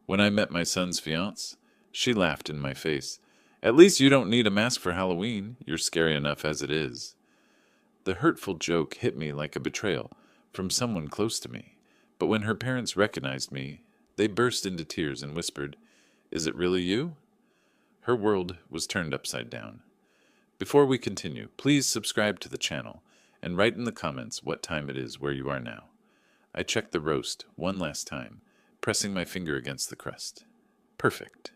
When I met my son's fiancée, she laughed in my face. At least you don't need a mask for Halloween. You're scary enough as it is. The hurtful joke hit me like a betrayal from someone close to me. But when her parents recognized me, they burst into tears and whispered, "Is it really you?" Her world was turned upside down. Before we continue, please subscribe to the channel and write in the comments what time it is where you are now. I checked the roast one last time, pressing my finger against the crust. Perfect.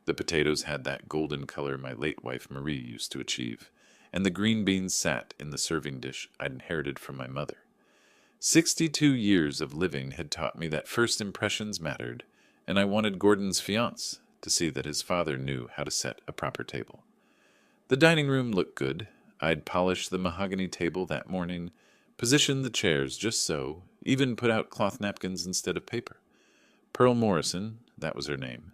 The potatoes had that golden color my late wife Marie used to achieve, and the green beans sat in the serving dish I'd inherited from my mother. 62 years of living had taught me that first impressions mattered, and I wanted Gordon's fiancée to see that his father knew how to set a proper table. The dining room looked good. I'd polished the mahogany table that morning, positioned the chairs just so, even put out cloth napkins instead of paper. Pearl Morrison, that was her name.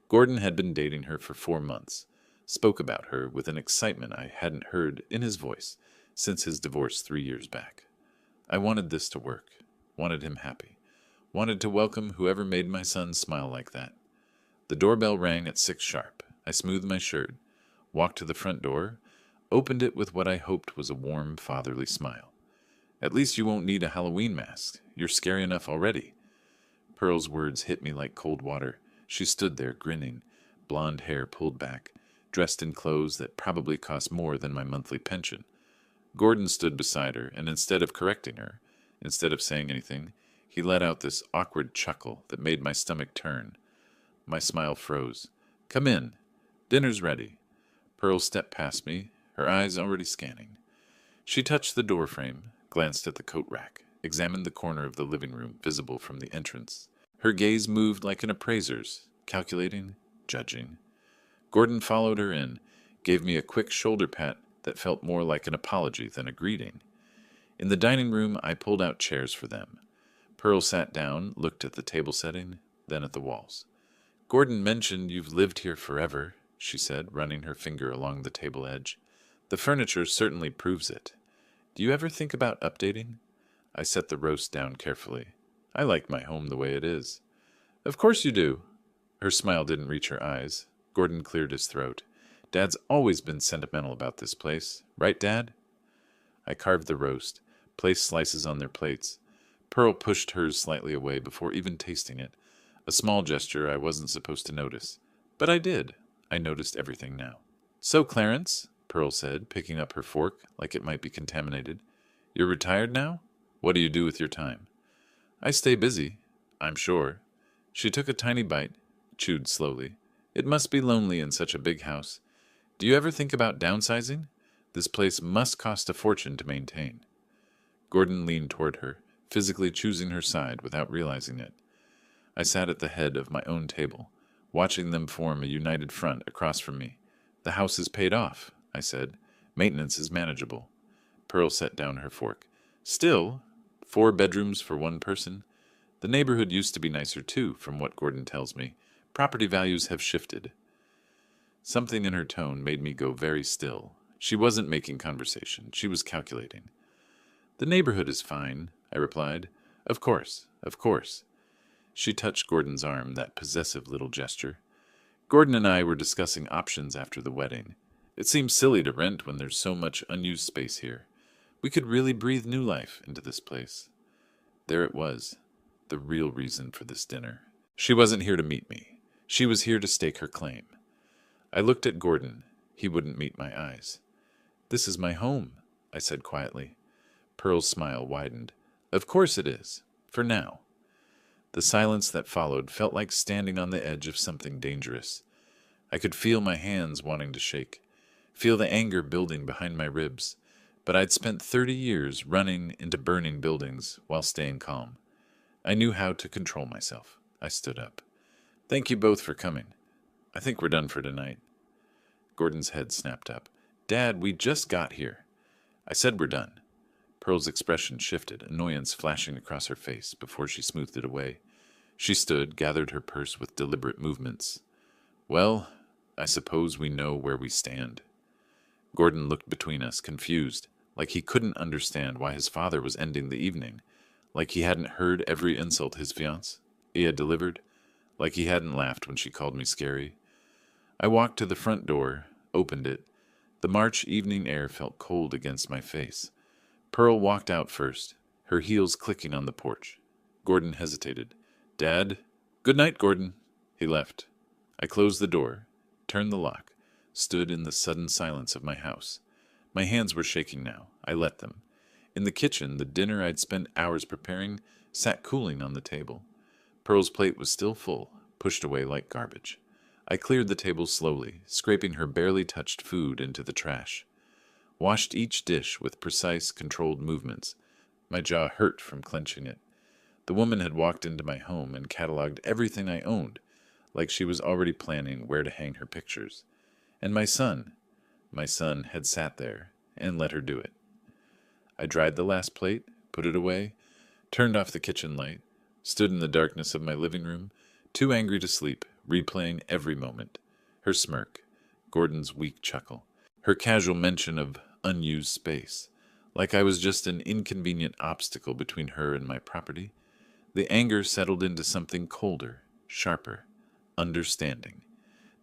Gordon had been dating her for 4 months, spoke about her with an excitement I hadn't heard in his voice since his divorce 3 years back. I wanted this to work, wanted him happy, wanted to welcome whoever made my son smile like that. The doorbell rang at 6 sharp. I smoothed my shirt, walked to the front door, opened it with what I hoped was a warm, fatherly smile. "At least you won't need a Halloween mask. You're scary enough already." Pearl's words hit me like cold water. She stood there, grinning, blonde hair pulled back, dressed in clothes that probably cost more than my monthly pension. Gordon stood beside her, and instead of correcting her, instead of saying anything, he let out this awkward chuckle that made my stomach turn. My smile froze. "Come in. Dinner's ready." Pearl stepped past me, her eyes already scanning. She touched the door frame, glanced at the coat rack, examined the corner of the living room visible from the entrance. Her gaze moved like an appraiser's, calculating, judging. Gordon followed her in, gave me a quick shoulder pat that felt more like an apology than a greeting. In the dining room, I pulled out chairs for them. Pearl sat down, looked at the table setting, then at the walls. "Gordon mentioned you've lived here forever," she said, running her finger along the table edge. "The furniture certainly proves it. Do you ever think about updating?" I set the roast down carefully. "I like my home the way it is." "Of course you do." Her smile didn't reach her eyes. Gordon cleared his throat. "Dad's always been sentimental about this place. Right, Dad?" I carved the roast, placed slices on their plates. Pearl pushed hers slightly away before even tasting it, a small gesture I wasn't supposed to notice. But I did. I noticed everything now. "So, Clarence," Pearl said, picking up her fork like it might be contaminated, "you're retired now? What do you do with your time?" "I stay busy, I'm sure." She took a tiny bite, chewed slowly. "It must be lonely in such a big house. Do you ever think about downsizing? This place must cost a fortune to maintain." Gordon leaned toward her, physically choosing her side without realizing it. I sat at the head of my own table, watching them form a united front across from me. "The house is paid off," I said. "Maintenance is manageable." Pearl set down her fork. "Still, 4 bedrooms for one person. The neighborhood used to be nicer too, from what Gordon tells me. Property values have shifted." Something in her tone made me go very still. She wasn't making conversation. She was calculating. "The neighborhood is fine," I replied. Of course, of course." She touched Gordon's arm, that possessive little gesture. "Gordon and I were discussing options after the wedding. It seems silly to rent when there's so much unused space here. We could really breathe new life into this place." There it was, the real reason for this dinner. She wasn't here to meet me. She was here to stake her claim. I looked at Gordon. He wouldn't meet my eyes. "This is my home," I said quietly. Pearl's smile widened. "Of course it is. For now." The silence that followed felt like standing on the edge of something dangerous. I could feel my hands wanting to shake, feel the anger building behind my ribs, but I'd spent 30 years running into burning buildings while staying calm. I knew how to control myself. I stood up. "Thank you both for coming. I think we're done for tonight." Gordon's head snapped up. "Dad, we just got here." "I said we're done." Pearl's expression shifted, annoyance flashing across her face before she smoothed it away. She stood, gathered her purse with deliberate movements. "Well, I suppose we know where we stand." Gordon looked between us, confused, like he couldn't understand why his father was ending the evening, like he hadn't heard every insult his fiancée had delivered, like he hadn't laughed when she called me scary. I walked to the front door, opened it. The March evening air felt cold against my face. Pearl walked out first, her heels clicking on the porch. Gordon hesitated. "Dad?" "Good night, Gordon." He left. I closed the door, turned the lock, stood in the sudden silence of my house. My hands were shaking now. I let them. In the kitchen, the dinner I'd spent hours preparing sat cooling on the table. Pearl's plate was still full, pushed away like garbage. I cleared the table slowly, scraping her barely touched food into the trash. Washed each dish with precise, controlled movements. My jaw hurt from clenching it. The woman had walked into my home and cataloged everything I owned, like she was already planning where to hang her pictures. And my son had sat there and let her do it. I dried the last plate, put it away, turned off the kitchen light, stood in the darkness of my living room, too angry to sleep, replaying every moment. Her smirk, Gordon's weak chuckle, her casual mention of unused space, like I was just an inconvenient obstacle between her and my property. The anger settled into something colder, sharper, understanding.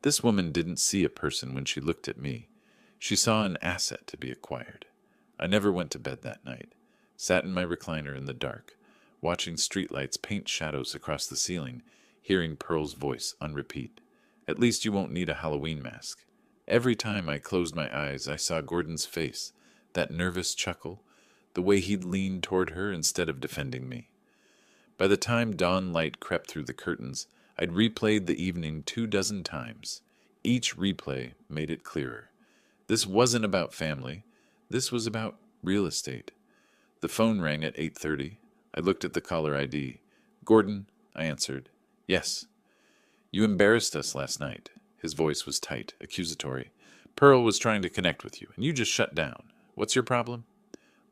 This woman didn't see a person when she looked at me. She saw an asset to be acquired. I never went to bed that night. Sat in my recliner in the dark, watching streetlights paint shadows across the ceiling, hearing Pearl's voice on repeat. "At least you won't need a Halloween mask." Every time I closed my eyes, I saw Gordon's face, that nervous chuckle, the way he'd leaned toward her instead of defending me. By the time dawn light crept through the curtains, I'd replayed the evening 24 times. Each replay made it clearer. This wasn't about family. This was about real estate. The phone rang at 8:30. I looked at the caller ID. "Gordon," I answered. "Yes." "You embarrassed us last night." His voice was tight, accusatory. "Pearl was trying to connect with you, and you just shut down. What's your problem?"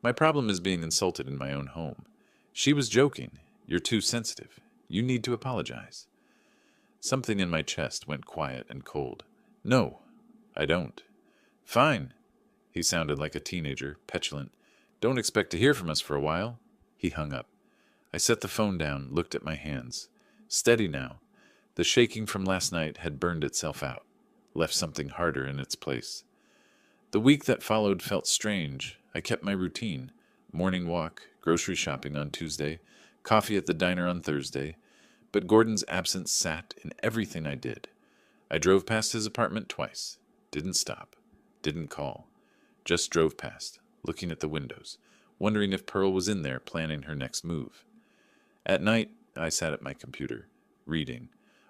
"My problem is being insulted in my own home." "She was joking. You're too sensitive. You need to apologize." Something in my chest went quiet and cold. "No, I don't." "Fine." He sounded like a teenager, petulant. "Don't expect to hear from us for a while." He hung up. I set the phone down, looked at my hands. Steady now. The shaking from last night had burned itself out, left something harder in its place. The week that followed felt strange. I kept my routine. Morning walk, grocery shopping on Tuesday, coffee at the diner on Thursday. But Gordon's absence sat in everything I did. I drove past his apartment twice. Didn't stop. Didn't call. Just drove past, looking at the windows, wondering if Pearl was in there planning her next move. At night, I sat at my computer, reading.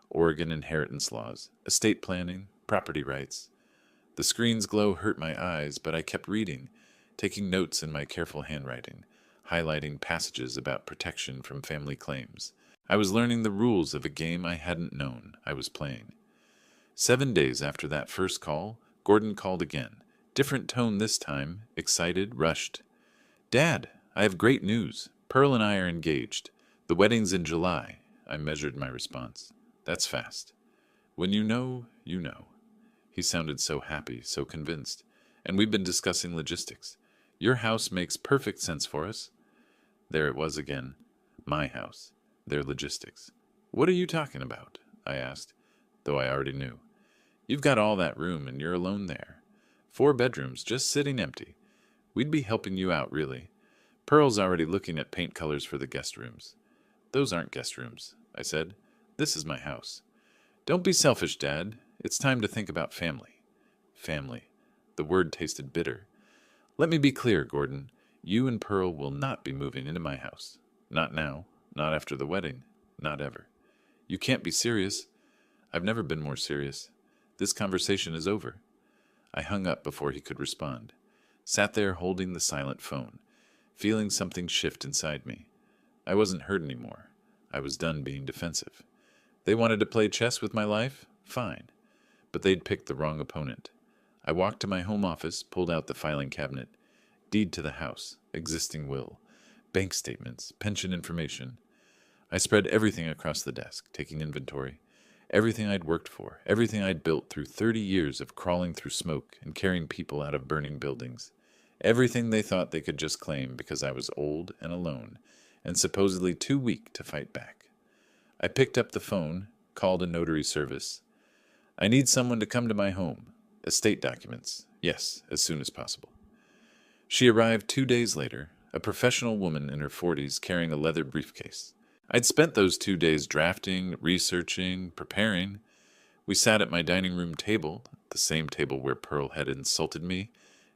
Oregon inheritance laws, estate planning, property rights. The screen's glow hurt my eyes, but I kept reading, taking notes in my careful handwriting, highlighting passages about protection from family claims. I was learning the rules of a game I hadn't known I was playing. 7 days after that first call, Gordon called again. Different tone this time, excited, rushed. "Dad, I have great news. Pearl and I are engaged. The wedding's in July." I measured my response. "That's fast." "When you know, you know." He sounded so happy, so convinced. "And we've been discussing logistics. Your house makes perfect sense for us." There it was again. My house. Their logistics. "What are you talking about?" I asked, though I already knew. "You've got all that room and you're alone there. 4 bedrooms just sitting empty. We'd be helping you out, really. Pearl's already looking at paint colors for the guest rooms." "Those aren't guest rooms," I said. "This is my house." "Don't be selfish, Dad. It's time to think about family." Family. The word tasted bitter. "Let me be clear, Gordon. You and Pearl will not be moving into my house. Not now. Not after the wedding. Not ever." "You can't be serious." "I've never been more serious. This conversation is over." I hung up before he could respond. Sat there holding the silent phone, feeling something shift inside me. I wasn't hurt anymore. I was done being defensive. They wanted to play chess with my life? Fine. But they'd picked the wrong opponent. I walked to my home office, pulled out the filing cabinet. Deed to the house, existing will, bank statements, pension information. I spread everything across the desk, taking inventory. Everything I'd worked for, everything I'd built through 30 years of crawling through smoke and carrying people out of burning buildings. Everything they thought they could just claim because I was old and alone, and supposedly too weak to fight back. I picked up the phone, called a notary service. I need someone to come to my home. Estate documents. Yes, as soon as possible. She arrived 2 days later, a professional woman in her 40s carrying a leather briefcase. I'd spent those 2 days drafting, researching, preparing. We sat at my dining room table, the same table where Pearl had insulted me,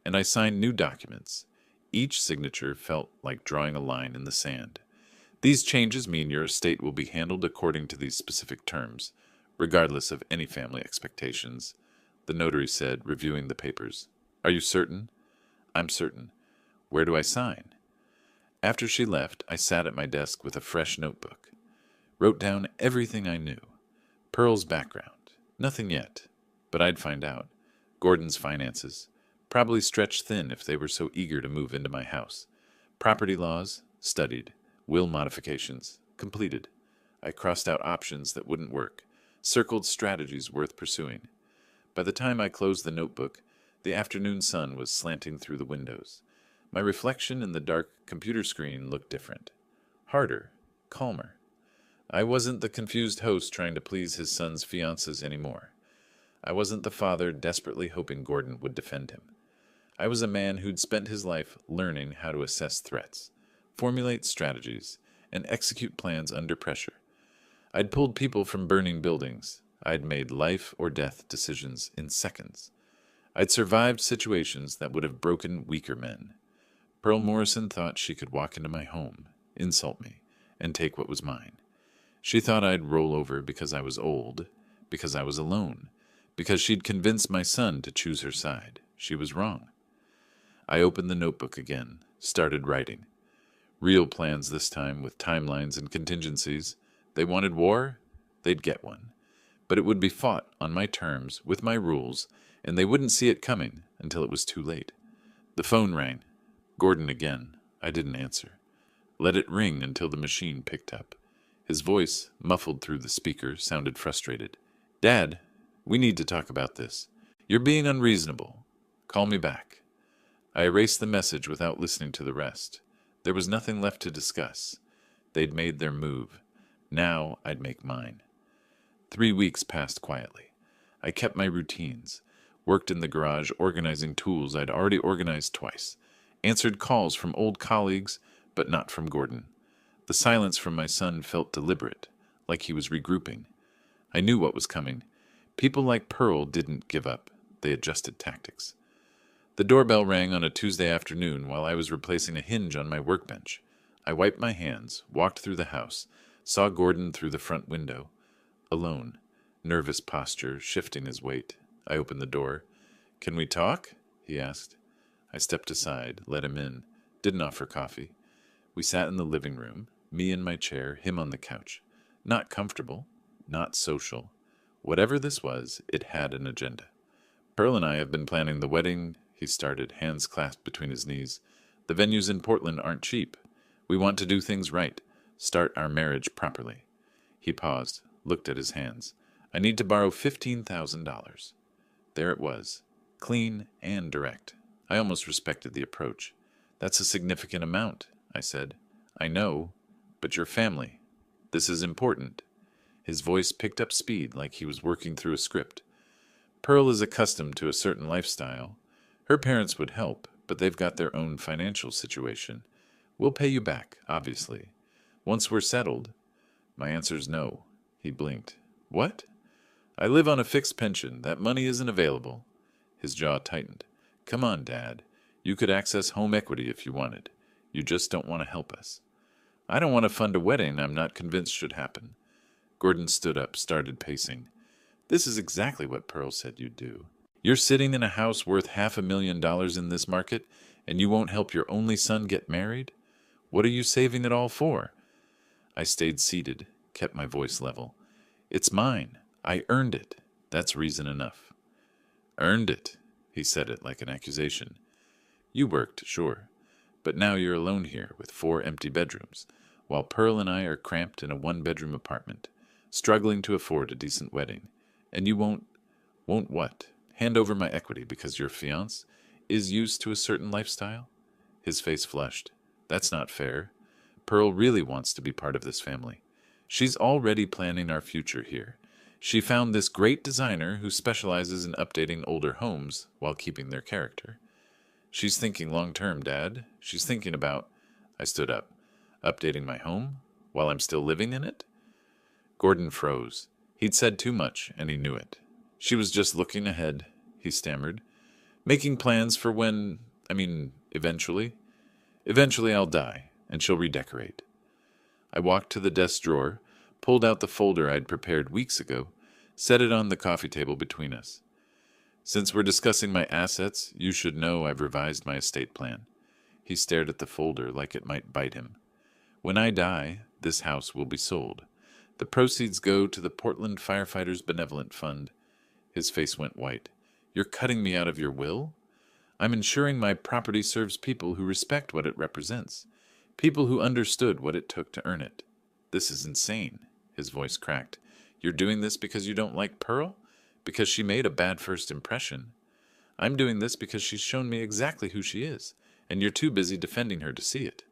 and I signed new documents. Each signature felt like drawing a line in the sand. These changes mean your estate will be handled according to these specific terms, regardless of any family expectations, the notary said, reviewing the papers. Are you certain? I'm certain. Where do I sign? After she left, I sat at my desk with a fresh notebook. Wrote down everything I knew. Pearl's background. Nothing yet, but I'd find out. Gordon's finances. Probably stretched thin if they were so eager to move into my house. Property laws. Studied. Will modifications. Completed. I crossed out options that wouldn't work. Circled strategies worth pursuing. By the time I closed the notebook, the afternoon sun was slanting through the windows. My reflection in the dark computer screen looked different. Harder. Calmer. I wasn't the confused host trying to please his son's fiancées anymore. I wasn't the father desperately hoping Gordon would defend him. I was a man who'd spent his life learning how to assess threats, formulate strategies, and execute plans under pressure. I'd pulled people from burning buildings. I'd made life or death decisions in seconds. I'd survived situations that would have broken weaker men. Pearl Morrison thought she could walk into my home, insult me, and take what was mine. She thought I'd roll over because I was old, because I was alone, because she'd convinced my son to choose her side. She was wrong. I opened the notebook again, started writing. Real plans this time, with timelines and contingencies. They wanted war? They'd get one. But it would be fought on my terms, with my rules, and they wouldn't see it coming until it was too late. The phone rang. Gordon again. I didn't answer. Let it ring until the machine picked up. His voice, muffled through the speaker, sounded frustrated. Dad, we need to talk about this. You're being unreasonable. Call me back. I erased the message without listening to the rest. There was nothing left to discuss. They'd made their move. Now I'd make mine. 3 weeks passed quietly. I kept my routines, worked in the garage organizing tools I'd already organized twice, answered calls from old colleagues, but not from Gordon. The silence from my son felt deliberate, like he was regrouping. I knew what was coming. People like Pearl didn't give up. They adjusted tactics. The doorbell rang on a Tuesday afternoon while I was replacing a hinge on my workbench. I wiped my hands, walked through the house, saw Gordon through the front window. Alone, nervous posture, shifting his weight. I opened the door. Can we talk? He asked. I stepped aside, let him in, didn't offer coffee. We sat in the living room, me in my chair, him on the couch. Not comfortable, not social. Whatever this was, it had an agenda. Pearl and I have been planning the wedding, he started, hands clasped between his knees. The venues in Portland aren't cheap. We want to do things right, start our marriage properly. He paused, looked at his hands. I need to borrow $15,000. There it was, clean and direct. I almost respected the approach. That's a significant amount, I said. I know, but your family. This is important. His voice picked up speed like he was working through a script. Pearl is accustomed to a certain lifestyle. Her parents would help, but they've got their own financial situation. We'll pay you back, obviously. Once we're settled. My answer's no. He blinked. What? I live on a fixed pension. That money isn't available. His jaw tightened. Come on, Dad. You could access home equity if you wanted. You just don't want to help us. I don't want to fund a wedding I'm not convinced should happen. Gordon stood up, started pacing. This is exactly what Pearl said you'd do. You're sitting in a house worth $500,000 in this market, and you won't help your only son get married? What are you saving it all for? I stayed seated, kept my voice level. It's mine. I earned it. That's reason enough. Earned it, he said it like an accusation. You worked, sure, but now you're alone here with 4 empty bedrooms, while Pearl and I are cramped in a 1-bedroom apartment, struggling to afford a decent wedding. And you won't what? Hand over my equity because your fiancé is used to a certain lifestyle? His face flushed. That's not fair. Pearl really wants to be part of this family. She's already planning our future here. She found this great designer who specializes in updating older homes while keeping their character. She's thinking long term, Dad. She's thinking about. I stood up. Updating my home? While I'm still living in it? Gordon froze. He'd said too much, and he knew it. She was just looking ahead, he stammered. Making plans for when. Eventually. Eventually I'll die, and she'll redecorate. I walked to the desk drawer, pulled out the folder I'd prepared weeks ago, set it on the coffee table between us. Since we're discussing my assets, you should know I've revised my estate plan. He stared at the folder like it might bite him. When I die, this house will be sold. The proceeds go to the Portland Firefighters Benevolent Fund. His face went white. You're cutting me out of your will? I'm ensuring my property serves people who respect what it represents. People who understood what it took to earn it. This is insane. His voice cracked. You're doing this because you don't like Pearl? Because she made a bad first impression? I'm doing this because she's shown me exactly who she is, and you're too busy defending her to see it.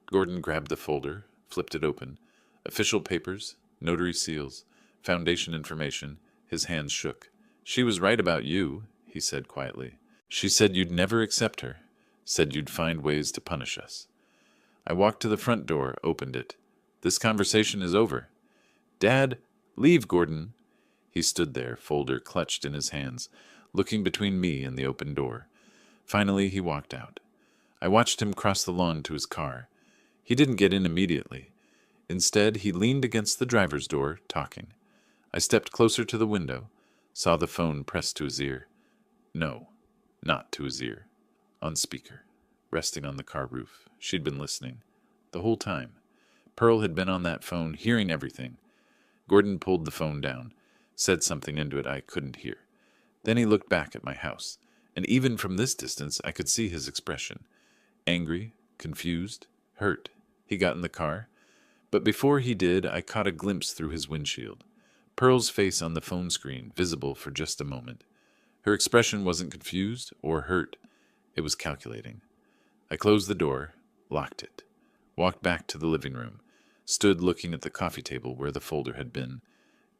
Gordon grabbed the folder, flipped it open. Official papers, notary seals, foundation information. His hands shook. She was right about you, he said quietly. She said you'd never accept her, said you'd find ways to punish us. I walked to the front door, opened it. This conversation is over. Dad, leave, Gordon. He stood there, folder clutched in his hands, looking between me and the open door. Finally, he walked out. I watched him cross the lawn to his car. He didn't get in immediately. Instead, he leaned against the driver's door, talking. I stepped closer to the window, saw the phone pressed to his ear. No, not to his ear. On speaker, resting on the car roof. She'd been listening. The whole time. Pearl had been on that phone, hearing everything. Gordon pulled the phone down, said something into it I couldn't hear. Then he looked back at my house, and even from this distance I could see his expression. Angry, confused, hurt. He got in the car. But before he did, I caught a glimpse through his windshield. Pearl's face on the phone screen, visible for just a moment. Her expression wasn't confused or hurt. It was calculating. I closed the door, locked it, walked back to the living room, stood looking at the coffee table where the folder had been.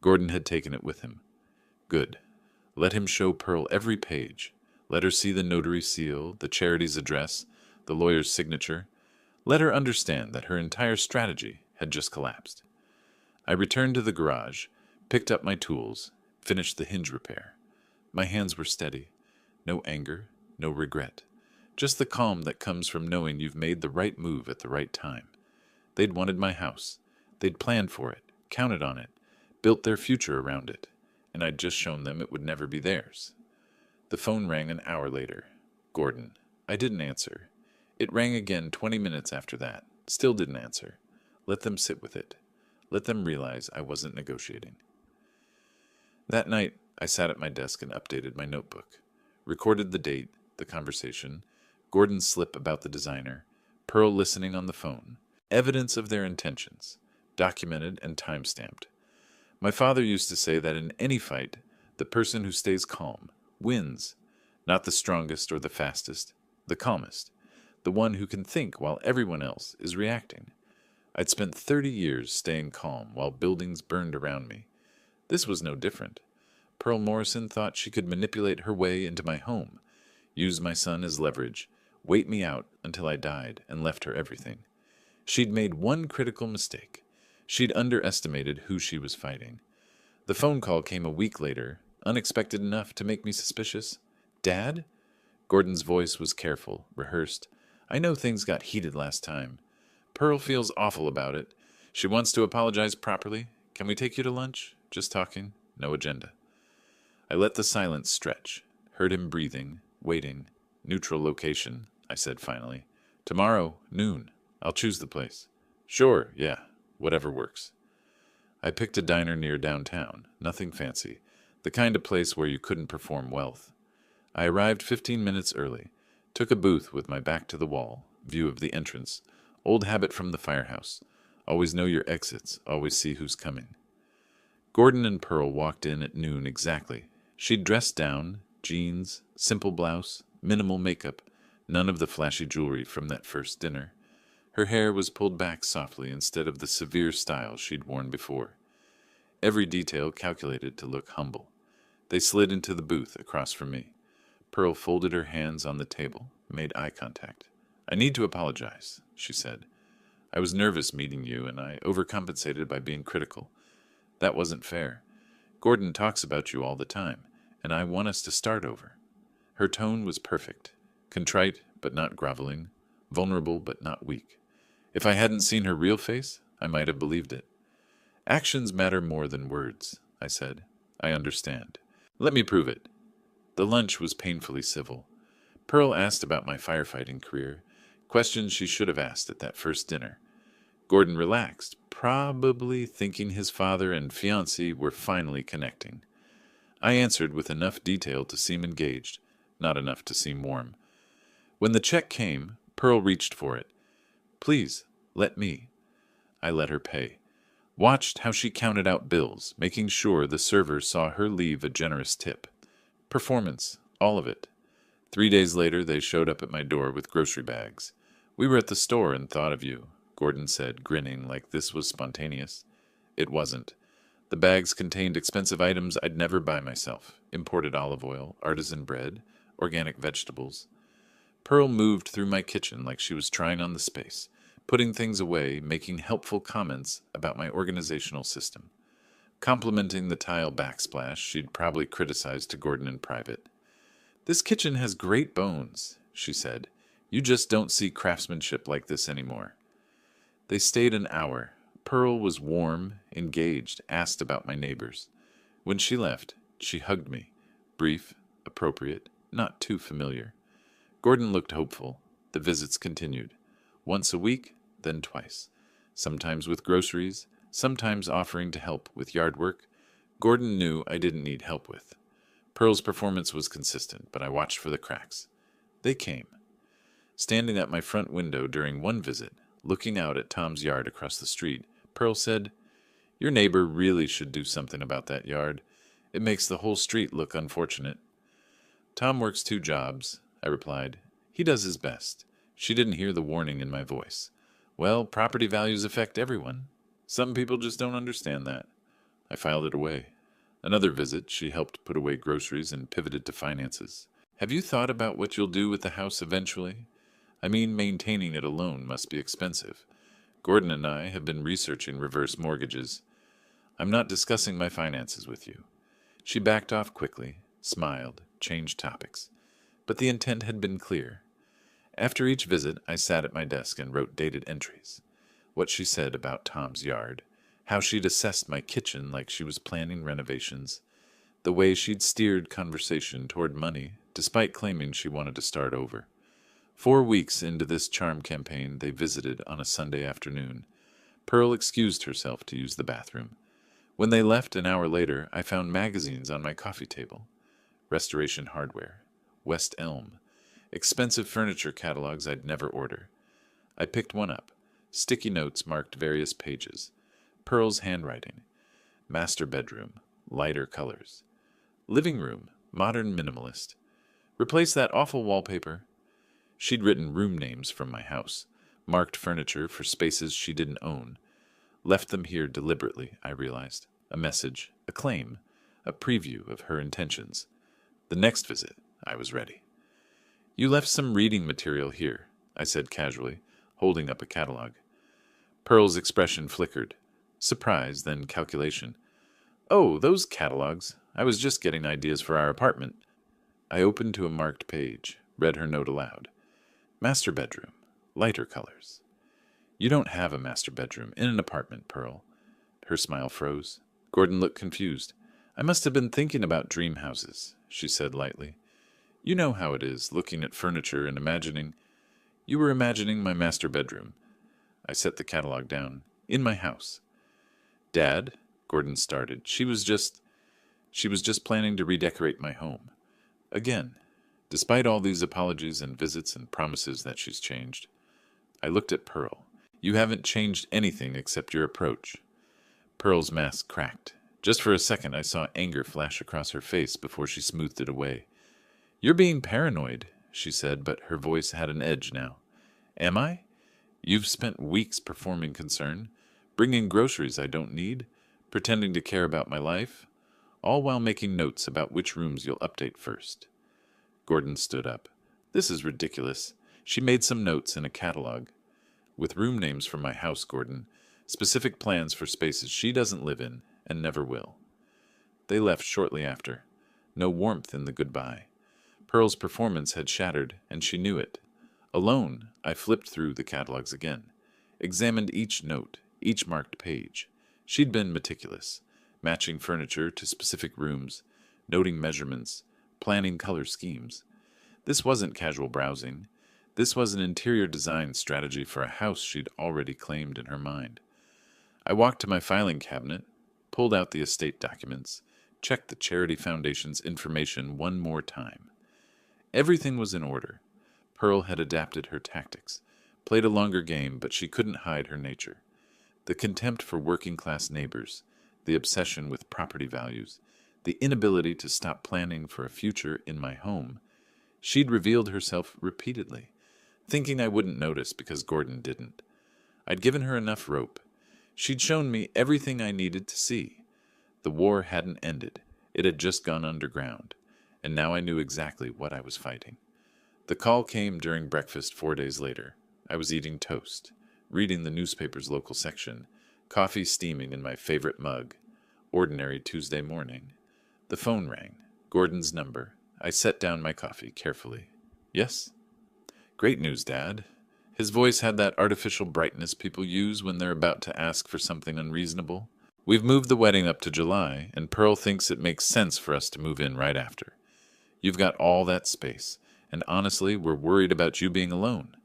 Gordon had taken it with him. Good. Let him show Pearl every page. Let her see the notary seal, the charity's address, the lawyer's signature. Let her understand that her entire strategy had just collapsed. I returned to the garage, picked up my tools, finished the hinge repair. My hands were steady. No anger, no regret. Just the calm that comes from knowing you've made the right move at the right time. They'd wanted my house. They'd planned for it, counted on it, built their future around it, and I'd just shown them it would never be theirs. The phone rang an hour later. Gordon. I didn't answer. It rang again 20 minutes after that. Still didn't answer. Let them sit with it. Let them realize I wasn't negotiating. That night, I sat at my desk and updated my notebook. Recorded the date, the conversation, Gordon's slip about the designer, Pearl listening on the phone. Evidence of their intentions. Documented and time-stamped. My father used to say that in any fight, the person who stays calm wins. Not the strongest or the fastest, the calmest. The one who can think while everyone else is reacting. I'd spent 30 years staying calm while buildings burned around me. This was no different. Pearl Morrison thought she could manipulate her way into my home, use my son as leverage, wait me out until I died and left her everything. She'd made one critical mistake. She'd underestimated who she was fighting. The phone call came a week later, unexpected enough to make me suspicious. Dad? Gordon's voice was careful, rehearsed. I know things got heated last time. Pearl feels awful about it. She wants to apologize properly. Can we take you to lunch? Just talking. No agenda. I let the silence stretch. Heard him breathing, waiting. Neutral location, I said finally. Tomorrow, noon. I'll choose the place. Sure, yeah. Whatever works. I picked a diner near downtown. Nothing fancy. The kind of place where you couldn't perform wealth. I arrived 15 minutes early. Took a booth with my back to the wall. View of the entrance. Old habit from the firehouse. Always know your exits. Always see who's coming. Gordon and Pearl walked in at noon exactly. She'd dressed down, jeans, simple blouse, minimal makeup, none of the flashy jewelry from that first dinner. Her hair was pulled back softly instead of the severe style she'd worn before. every detail calculated to look humble. They slid into the booth across from me. Pearl folded her hands on the table, made eye contact. "I need to apologize," she said. "I was nervous meeting you, and I overcompensated by being critical. That wasn't fair. Gordon talks about you all the time, and I want us to start over." Her tone was perfect, contrite but not groveling, vulnerable but not weak. If I hadn't seen her real face, I might have believed it. "Actions matter more than words," I said. "I understand. Let me prove it." The lunch was painfully civil. Pearl asked about my firefighting career, questions she should have asked at that first dinner. Gordon relaxed, probably thinking his father and fiancée were finally connecting. I answered with enough detail to seem engaged, not enough to seem warm. When the check came, Pearl reached for it. "Please, let me." I let her pay. Watched how she counted out bills, making sure the server saw her leave a generous tip. Performance, all of it. 3 days later, they showed up at my door with grocery bags. "We were at the store and thought of you," Gordon said, grinning like this was spontaneous. It wasn't. The bags contained expensive items I'd never buy myself: imported olive oil, artisan bread, organic vegetables. Pearl moved through my kitchen like she was trying on the space, putting things away, making helpful comments about my organizational system, complimenting the tile backsplash she'd probably criticized to Gordon in private. "This kitchen has great bones," she said. "You just don't see craftsmanship like this anymore." They stayed an hour. Pearl was warm, engaged, asked about my neighbors. When she left, she hugged me. Brief, appropriate, not too familiar. Gordon looked hopeful. The visits continued. Once a week, then twice. Sometimes with groceries, sometimes offering to help with yard work. Gordon knew I didn't need help with. Pearl's performance was consistent, but I watched for the cracks. They came. Standing at my front window during one visit, looking out at Tom's yard across the street, Pearl said, "Your neighbor really should do something about that yard. It makes the whole street look unfortunate." "Tom works 2 jobs," I replied. "He does his best." She didn't hear the warning in my voice. "Well, property values affect everyone. Some people just don't understand that." I filed it away. Another visit, she helped put away groceries and pivoted to finances. "Have you thought about what you'll do with the house eventually? I mean, maintaining it alone must be expensive. Gordon and I have been researching reverse mortgages." "I'm not discussing my finances with you." She backed off quickly, smiled, changed topics. But the intent had been clear. After each visit, I sat at my desk and wrote dated entries. What she said about Tom's yard, how she'd assessed my kitchen like she was planning renovations, the way she'd steered conversation toward money despite claiming she wanted to start over. 4 weeks into this charm campaign, they visited on a Sunday afternoon. Pearl excused herself to use the bathroom. When they left an hour later, I found magazines on my coffee table. Restoration Hardware, West Elm, expensive furniture catalogs I'd never order. I picked one up. Sticky notes marked various pages. Pearl's handwriting. Master bedroom, lighter colors. Living room, modern minimalist. Replace that awful wallpaper. She'd written room names from my house, marked furniture for spaces she didn't own. Left them here deliberately, I realized. A message, a claim, a preview of her intentions. The next visit, I was ready. "You left some reading material here," I said casually, holding up a catalog. Pearl's expression flickered. Surprise, then calculation. "Oh, those catalogs. I was just getting ideas for our apartment." I opened to a marked page, read her note aloud. "Master bedroom, lighter colors." "You don't have a master bedroom in an apartment, Pearl." Her smile froze. Gordon looked confused. "I must have been thinking about dream houses," she said lightly. "You know how it is, looking at furniture and imagining—" "You were imagining my master bedroom." I set the catalog down. "In my house." "Dad," Gordon started, She was just planning to redecorate my home. Again, despite all these apologies and visits and promises that she's changed. I looked at Pearl. "You haven't changed anything except your approach." Pearl's mask cracked. Just for a second I saw anger flash across her face before she smoothed it away. "You're being paranoid," she said, but her voice had an edge now. "Am I? You've spent weeks performing concern, bringing groceries I don't need, pretending to care about my life, all while making notes about which rooms you'll update first. Gordon stood up. This is ridiculous. She made some notes in a catalog. With room names for my house, Gordon. Specific plans for spaces she doesn't live in and never will. They left shortly after. No warmth in the goodbye. Pearl's performance had shattered, and she knew it. Alone, I flipped through the catalogs again, examined each note, each marked page. She'd been meticulous, matching furniture to specific rooms, noting measurements, planning color schemes. This wasn't casual browsing. This was an interior design strategy for a house she'd already claimed in her mind. I walked to my filing cabinet, pulled out the estate documents, checked the Charity Foundation's information one more time. Everything was in order. Pearl had adapted her tactics, played a longer game, but she couldn't hide her nature. The contempt for working-class neighbors, the obsession with property values, the inability to stop planning for a future in my home. She'd revealed herself repeatedly, thinking I wouldn't notice because Gordon didn't. I'd given her enough rope. She'd shown me everything I needed to see. The war hadn't ended. It had just gone underground, and now I knew exactly what I was fighting. The call came during breakfast 4 days later. I was eating toast, reading the newspaper's local section, coffee steaming in my favorite mug. Ordinary Tuesday morning. The phone rang. Gordon's number. I set down my coffee carefully. Yes? Great news, Dad. His voice had that artificial brightness people use when they're about to ask for something unreasonable. We've moved the wedding up to July, and Pearl thinks it makes sense for us to move in right after. You've got all that space, and honestly, we're worried about you being alone.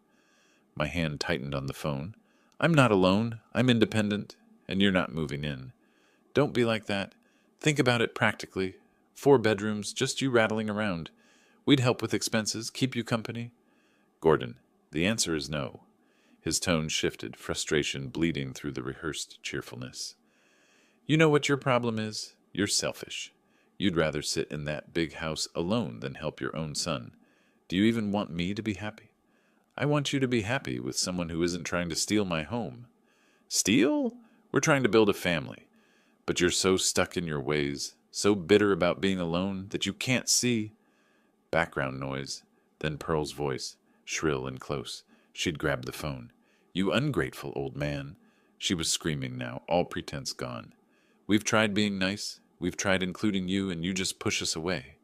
My hand tightened on the phone. I'm not alone. I'm independent, and you're not moving in. Don't be like that. Think about it practically. 4 bedrooms, just you rattling around. We'd help with expenses, keep you company. Gordon, the answer is no. His tone shifted, frustration bleeding through the rehearsed cheerfulness. You know what your problem is? You're selfish. You'd rather sit in that big house alone than help your own son. Do you even want me to be happy? I want you to be happy with someone who isn't trying to steal my home. Steal? We're trying to build a family. But you're so stuck in your ways, so bitter about being alone, that you can't see. Background noise, then Pearl's voice, shrill and close. She'd grabbed the phone. You ungrateful old man. She was screaming now, all pretense gone. We've tried being nice. We've tried including you, and you just push us away.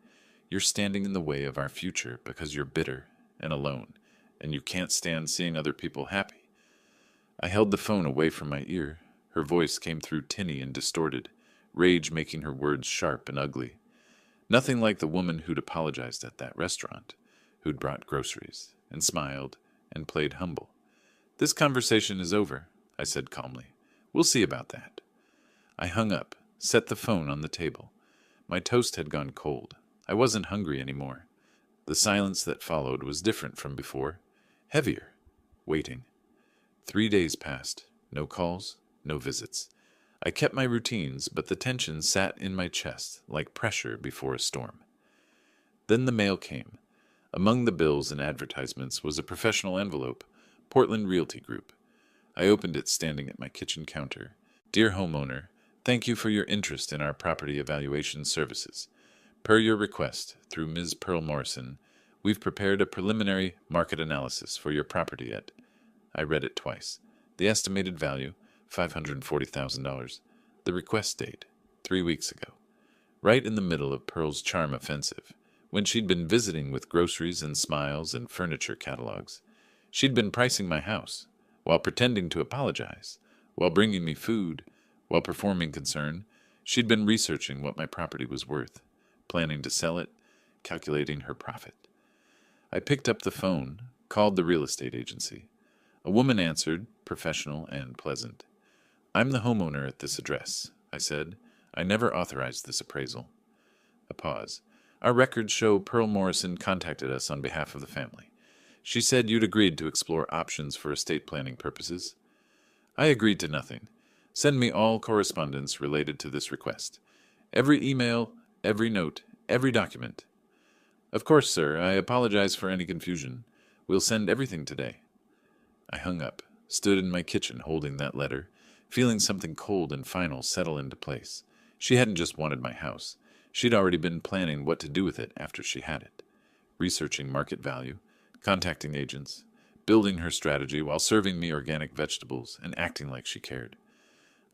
You're standing in the way of our future because you're bitter and alone, and you can't stand seeing other people happy. I held the phone away from my ear. Her voice came through tinny and distorted, rage making her words sharp and ugly. Nothing like the woman who'd apologized at that restaurant, who'd brought groceries, and smiled, and played humble. This conversation is over, I said calmly. We'll see about that. I hung up, set the phone on the table. My toast had gone cold. I wasn't hungry anymore. The silence that followed was different from before, heavier, waiting. 3 days passed, no calls, no visits. I kept my routines, but the tension sat in my chest like pressure before a storm. Then the mail came. Among the bills and advertisements was a professional envelope, Portland Realty Group. I opened it standing at my kitchen counter. Dear homeowner, thank you for your interest in our property evaluation services. Per your request, through Ms. Pearl Morrison, we've prepared a preliminary market analysis for your property at... I read it twice. The estimated value, $540,000. The request date, 3 weeks ago. Right in the middle of Pearl's charm offensive, when she'd been visiting with groceries and smiles and furniture catalogs. She'd been pricing my house, while pretending to apologize, while bringing me food, while performing concern. She'd been researching what my property was worth, planning to sell it, calculating her profit. I picked up the phone, called the real estate agency. A woman answered, professional and pleasant. I'm the homeowner at this address, I said. I never authorized this appraisal. A pause. Our records show Pearl Morrison contacted us on behalf of the family. She said you'd agreed to explore options for estate planning purposes. I agreed to nothing. Send me all correspondence related to this request. Every email, every note, every document. Of course, sir. I apologize for any confusion. We'll send everything today. I hung up, stood in my kitchen holding that letter, feeling something cold and final settle into place. She hadn't just wanted my house. She'd already been planning what to do with it after she had it. Researching market value, contacting agents, building her strategy while serving me organic vegetables and acting like she cared.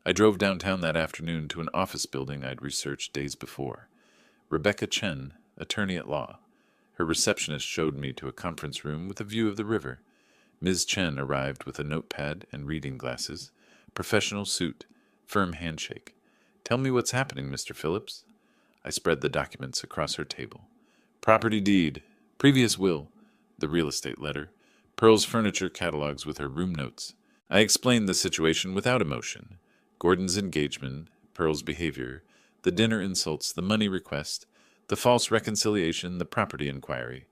I drove downtown that afternoon to an office building I'd researched days before. Rebecca Chen, attorney at law. Her receptionist showed me to a conference room with a view of the river. Ms. Chen arrived with a notepad and reading glasses, professional suit, firm handshake. "Tell me what's happening, Mr. Phillips." I spread the documents across her table. Property deed, previous will, the real estate letter, Pearl's furniture catalogs with her room notes. I explained the situation without emotion. Gordon's engagement, Pearl's behavior, the dinner insults, the money request, the false reconciliation, the property inquiry.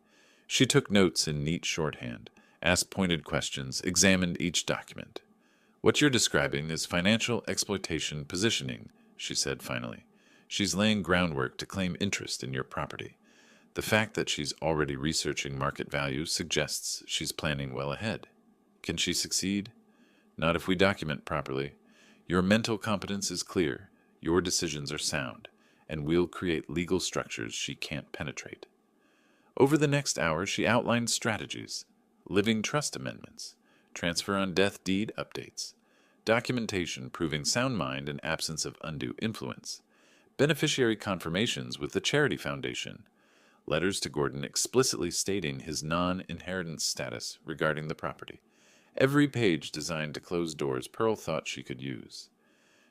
She took notes in neat shorthand, asked pointed questions, examined each document. "What you're describing is financial exploitation positioning," she said finally. "She's laying groundwork to claim interest in your property. The fact that she's already researching market value suggests she's planning well ahead. Can she succeed? Not if we document properly. Your mental competence is clear, your decisions are sound, and we'll create legal structures she can't penetrate." Over the next hour, she outlined strategies, living trust amendments, transfer on death deed updates, documentation proving sound mind and absence of undue influence, beneficiary confirmations with the charity foundation, letters to Gordon explicitly stating his non-inheritance status regarding the property. Every page designed to close doors Pearl thought she could use.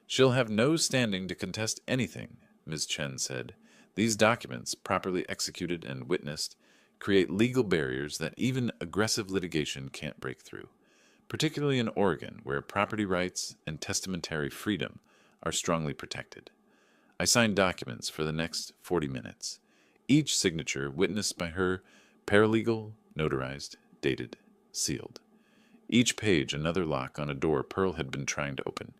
"She'll have no standing to contest anything," Ms. Chen said. "These documents, properly executed and witnessed, create legal barriers that even aggressive litigation can't break through, particularly in Oregon, where property rights and testamentary freedom are strongly protected." I signed documents for the next 40 minutes. Each signature witnessed by her, paralegal, notarized, dated, sealed. Each page another lock on a door Pearl had been trying to open.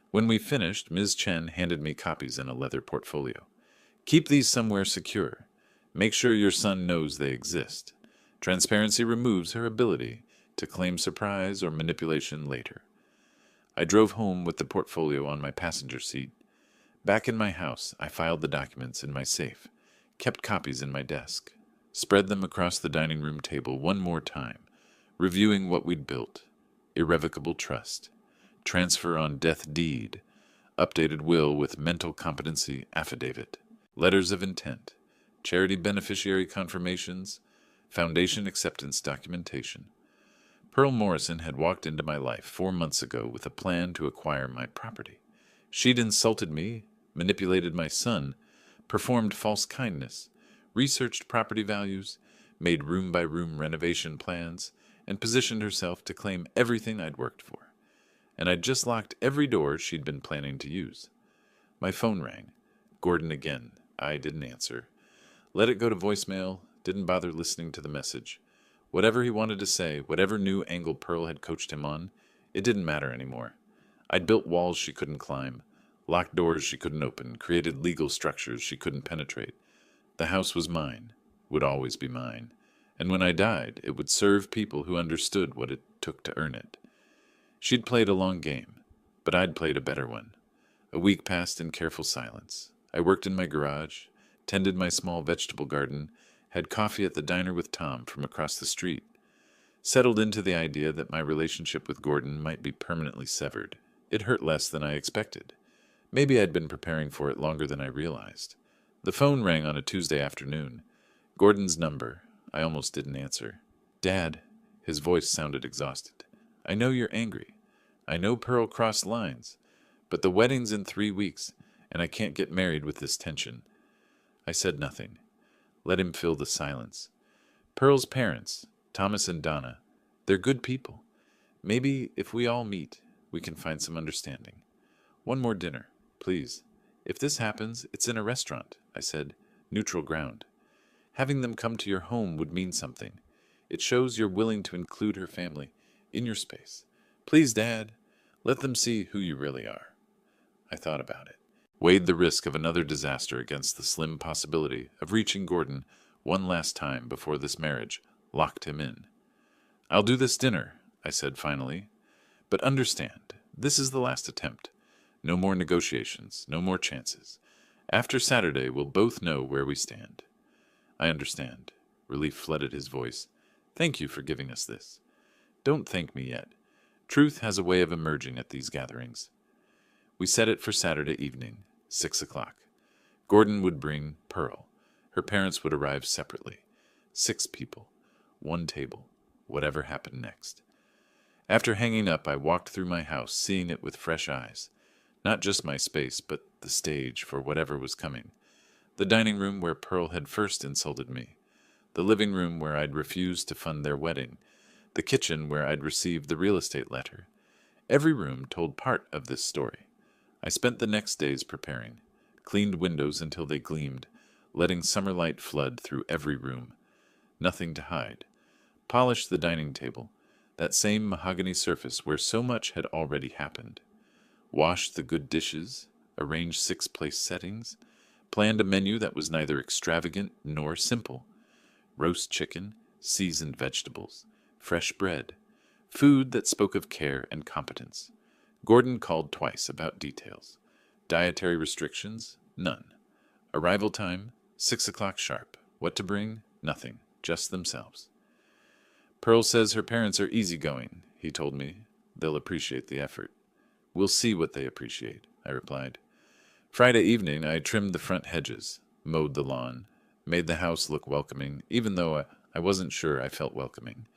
When we finished, Ms. Chen handed me copies in a leather portfolio. "Keep these somewhere secure. Make sure your son knows they exist. Transparency removes her ability to claim surprise or manipulation later." I drove home with the portfolio on my passenger seat. Back in my house, I filed the documents in my safe, kept copies in my desk, spread them across the dining room table one more time, reviewing what we'd built: irrevocable trust, transfer on death deed, updated will with mental competency affidavit, letters of intent, charity beneficiary confirmations, foundation acceptance documentation. Pearl Morrison had walked into my life 4 months ago with a plan to acquire my property. She'd insulted me, manipulated my son, performed false kindness, researched property values, made room-by-room renovation plans, and positioned herself to claim everything I'd worked for. And I'd just locked every door she'd been planning to use. My phone rang. Gordon again. I didn't answer. Let it go to voicemail, didn't bother listening to the message. Whatever he wanted to say, whatever new angle Pearl had coached him on, it didn't matter anymore. I'd built walls she couldn't climb, locked doors she couldn't open, created legal structures she couldn't penetrate. The house was mine, would always be mine, and when I died, it would serve people who understood what it took to earn it. She'd played a long game, but I'd played a better one. A week passed in careful silence. I worked in my garage, tended my small vegetable garden, had coffee at the diner with Tom from across the street, settled into the idea that my relationship with Gordon might be permanently severed. It hurt less than I expected. Maybe I'd been preparing for it longer than I realized. The phone rang on a Tuesday afternoon. Gordon's number. I almost didn't answer. "Dad," his voice sounded exhausted. "I know you're angry. I know Pearl crossed lines. But the wedding's in 3 weeks, and I can't get married with this tension." I said nothing. Let him fill the silence. "Pearl's parents, Thomas and Donna, they're good people. Maybe if we all meet, we can find some understanding. One more dinner, please. If this happens, it's in a restaurant," I said, neutral ground. "Having them come to your home would mean something. It shows you're willing to include her family in your space. Please, Dad, let them see who you really are." I thought about it. Weighed the risk of another disaster against the slim possibility of reaching Gordon one last time before this marriage locked him in. "I'll do this dinner," I said finally. "But understand, This is the last attempt. No more negotiations, no more chances. After Saturday, we'll both know where we stand. I understand. Relief flooded his voice. Thank you for giving us this. Don't thank me yet. Truth has a way of emerging at these gatherings. We set it for Saturday evening, 6 o'clock. Gordon would bring Pearl. Her parents would arrive separately. 6 people. 1 table. Whatever happened next. After hanging up, I walked through my house, seeing it with fresh eyes. Not just my space, but the stage for whatever was coming. The dining room where Pearl had first insulted me. The living room where I'd refused to fund their wedding. The kitchen where I'd received the real estate letter. Every room told part of this story. I spent the next days preparing. Cleaned windows until they gleamed, letting summer light flood through every room. Nothing to hide. Polished the dining table, that same mahogany surface where so much had already happened. Washed the good dishes, arranged 6 place settings, planned a menu that was neither extravagant nor simple. Roast chicken, seasoned vegetables, fresh bread, food that spoke of care and competence. Gordon called twice about details. Dietary restrictions? None. Arrival time? 6 o'clock sharp. What to bring? Nothing. Just themselves. Pearl says her parents are easygoing, he told me. They'll appreciate the effort. We'll see what they appreciate, I replied. Friday evening, I trimmed the front hedges, mowed the lawn, made the house look welcoming, even though I wasn't sure I felt welcoming.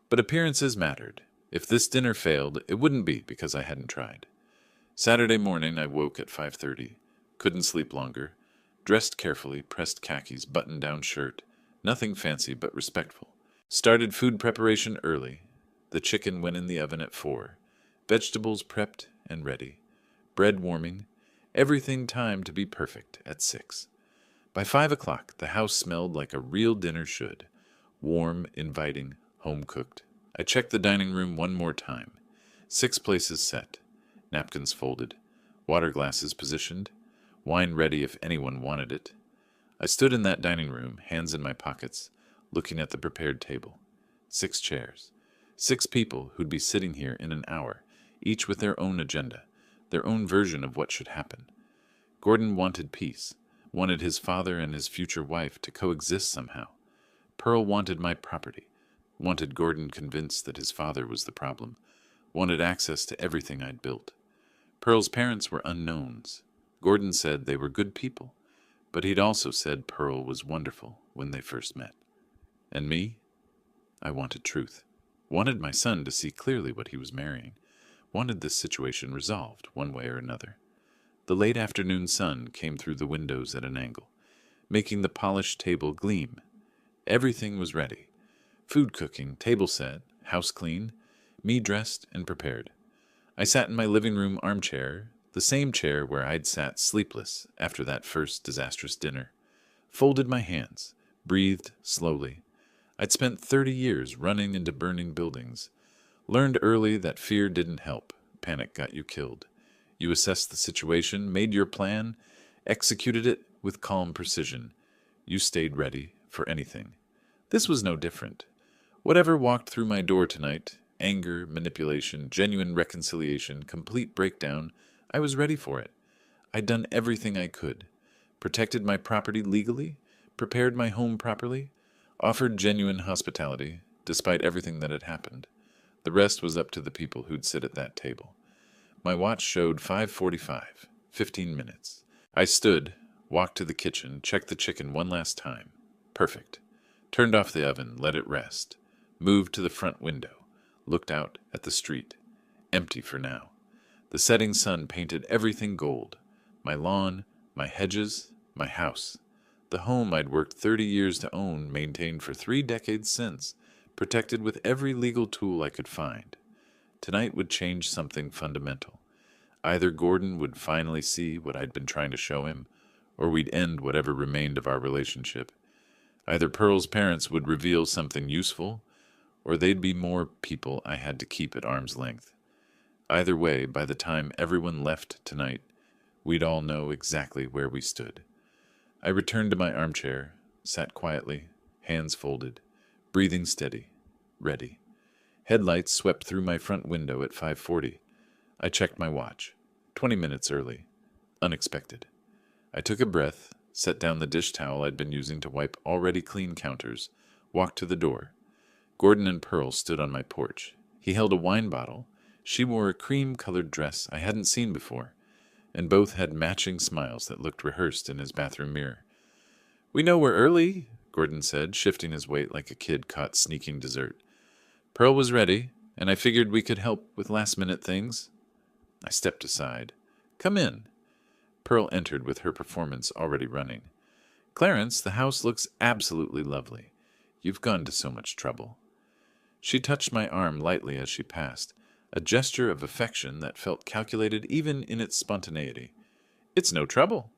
But appearances mattered. If this dinner failed, it wouldn't be because I hadn't tried. Saturday morning, I woke at 5:30. Couldn't sleep longer. Dressed carefully, pressed khakis, button-down shirt. Nothing fancy but respectful. Started food preparation early. The chicken went in the oven at 4. Vegetables prepped and ready. Bread warming. Everything timed to be perfect at 6. By 5 o'clock, the house smelled like a real dinner should. Warm, inviting, home-cooked. I checked the dining room one more time. 6 places set. Napkins folded. Water glasses positioned. Wine ready if anyone wanted it. I stood in that dining room, hands in my pockets, looking at the prepared table. 6 chairs. 6 people who'd be sitting here in an hour, each with their own agenda, their own version of what should happen. Gordon wanted peace, wanted his father and his future wife to coexist somehow. Pearl wanted my property, wanted Gordon convinced that his father was the problem, wanted access to everything I'd built. Pearl's parents were unknowns. Gordon said they were good people, but he'd also said Pearl was wonderful when they first met. And me? I wanted truth. Wanted my son to see clearly what he was marrying. Wanted this situation resolved, one way or another. The late afternoon sun came through the windows at an angle, making the polished table gleam. Everything was ready. Food cooking, table set, house clean, me dressed and prepared. I sat in my living room armchair, the same chair where I'd sat sleepless after that first disastrous dinner. Folded my hands, breathed slowly. I'd spent 30 years running into burning buildings. Learned early that fear didn't help. Panic got you killed. You assessed the situation, made your plan, executed it with calm precision. You stayed ready for anything. This was no different. Whatever walked through my door tonight, anger, manipulation, genuine reconciliation, complete breakdown, I was ready for it. I'd done everything I could. Protected my property legally, prepared my home properly, offered genuine hospitality, despite everything that had happened. The rest was up to the people who'd sit at that table. My watch showed 5:45, 15 minutes. I stood, walked to the kitchen, checked the chicken one last time. Perfect. Turned off the oven, let it rest. Moved to the front window, looked out at the street. Empty for now. The setting sun painted everything gold. My lawn, my hedges, my house. The home I'd worked 30 years to own, maintained for 3 decades since, protected with every legal tool I could find. Tonight would change something fundamental. Either Gordon would finally see what I'd been trying to show him, or we'd end whatever remained of our relationship. Either Pearl's parents would reveal something useful, or they'd be more people I had to keep at arm's length. Either way, by the time everyone left tonight, we'd all know exactly where we stood. I returned to my armchair, sat quietly, hands folded, breathing steady, ready. Headlights swept through my front window at 5:40. I checked my watch. 20 minutes early. Unexpected. I took a breath, set down the dish towel I'd been using to wipe already clean counters, walked to the door. Gordon and Pearl stood on my porch. He held a wine bottle. She wore a cream-colored dress I hadn't seen before, and both had matching smiles that looked rehearsed in his bathroom mirror. "We know we're early," Gordon said, shifting his weight like a kid caught sneaking dessert. Pearl was ready, and I figured we could help with last-minute things. I stepped aside. "Come in." Pearl entered with her performance already running. "Clarence, the house looks absolutely lovely. You've gone to so much trouble." She touched my arm lightly as she passed, a gesture of affection that felt calculated even in its spontaneity. "It's no trouble."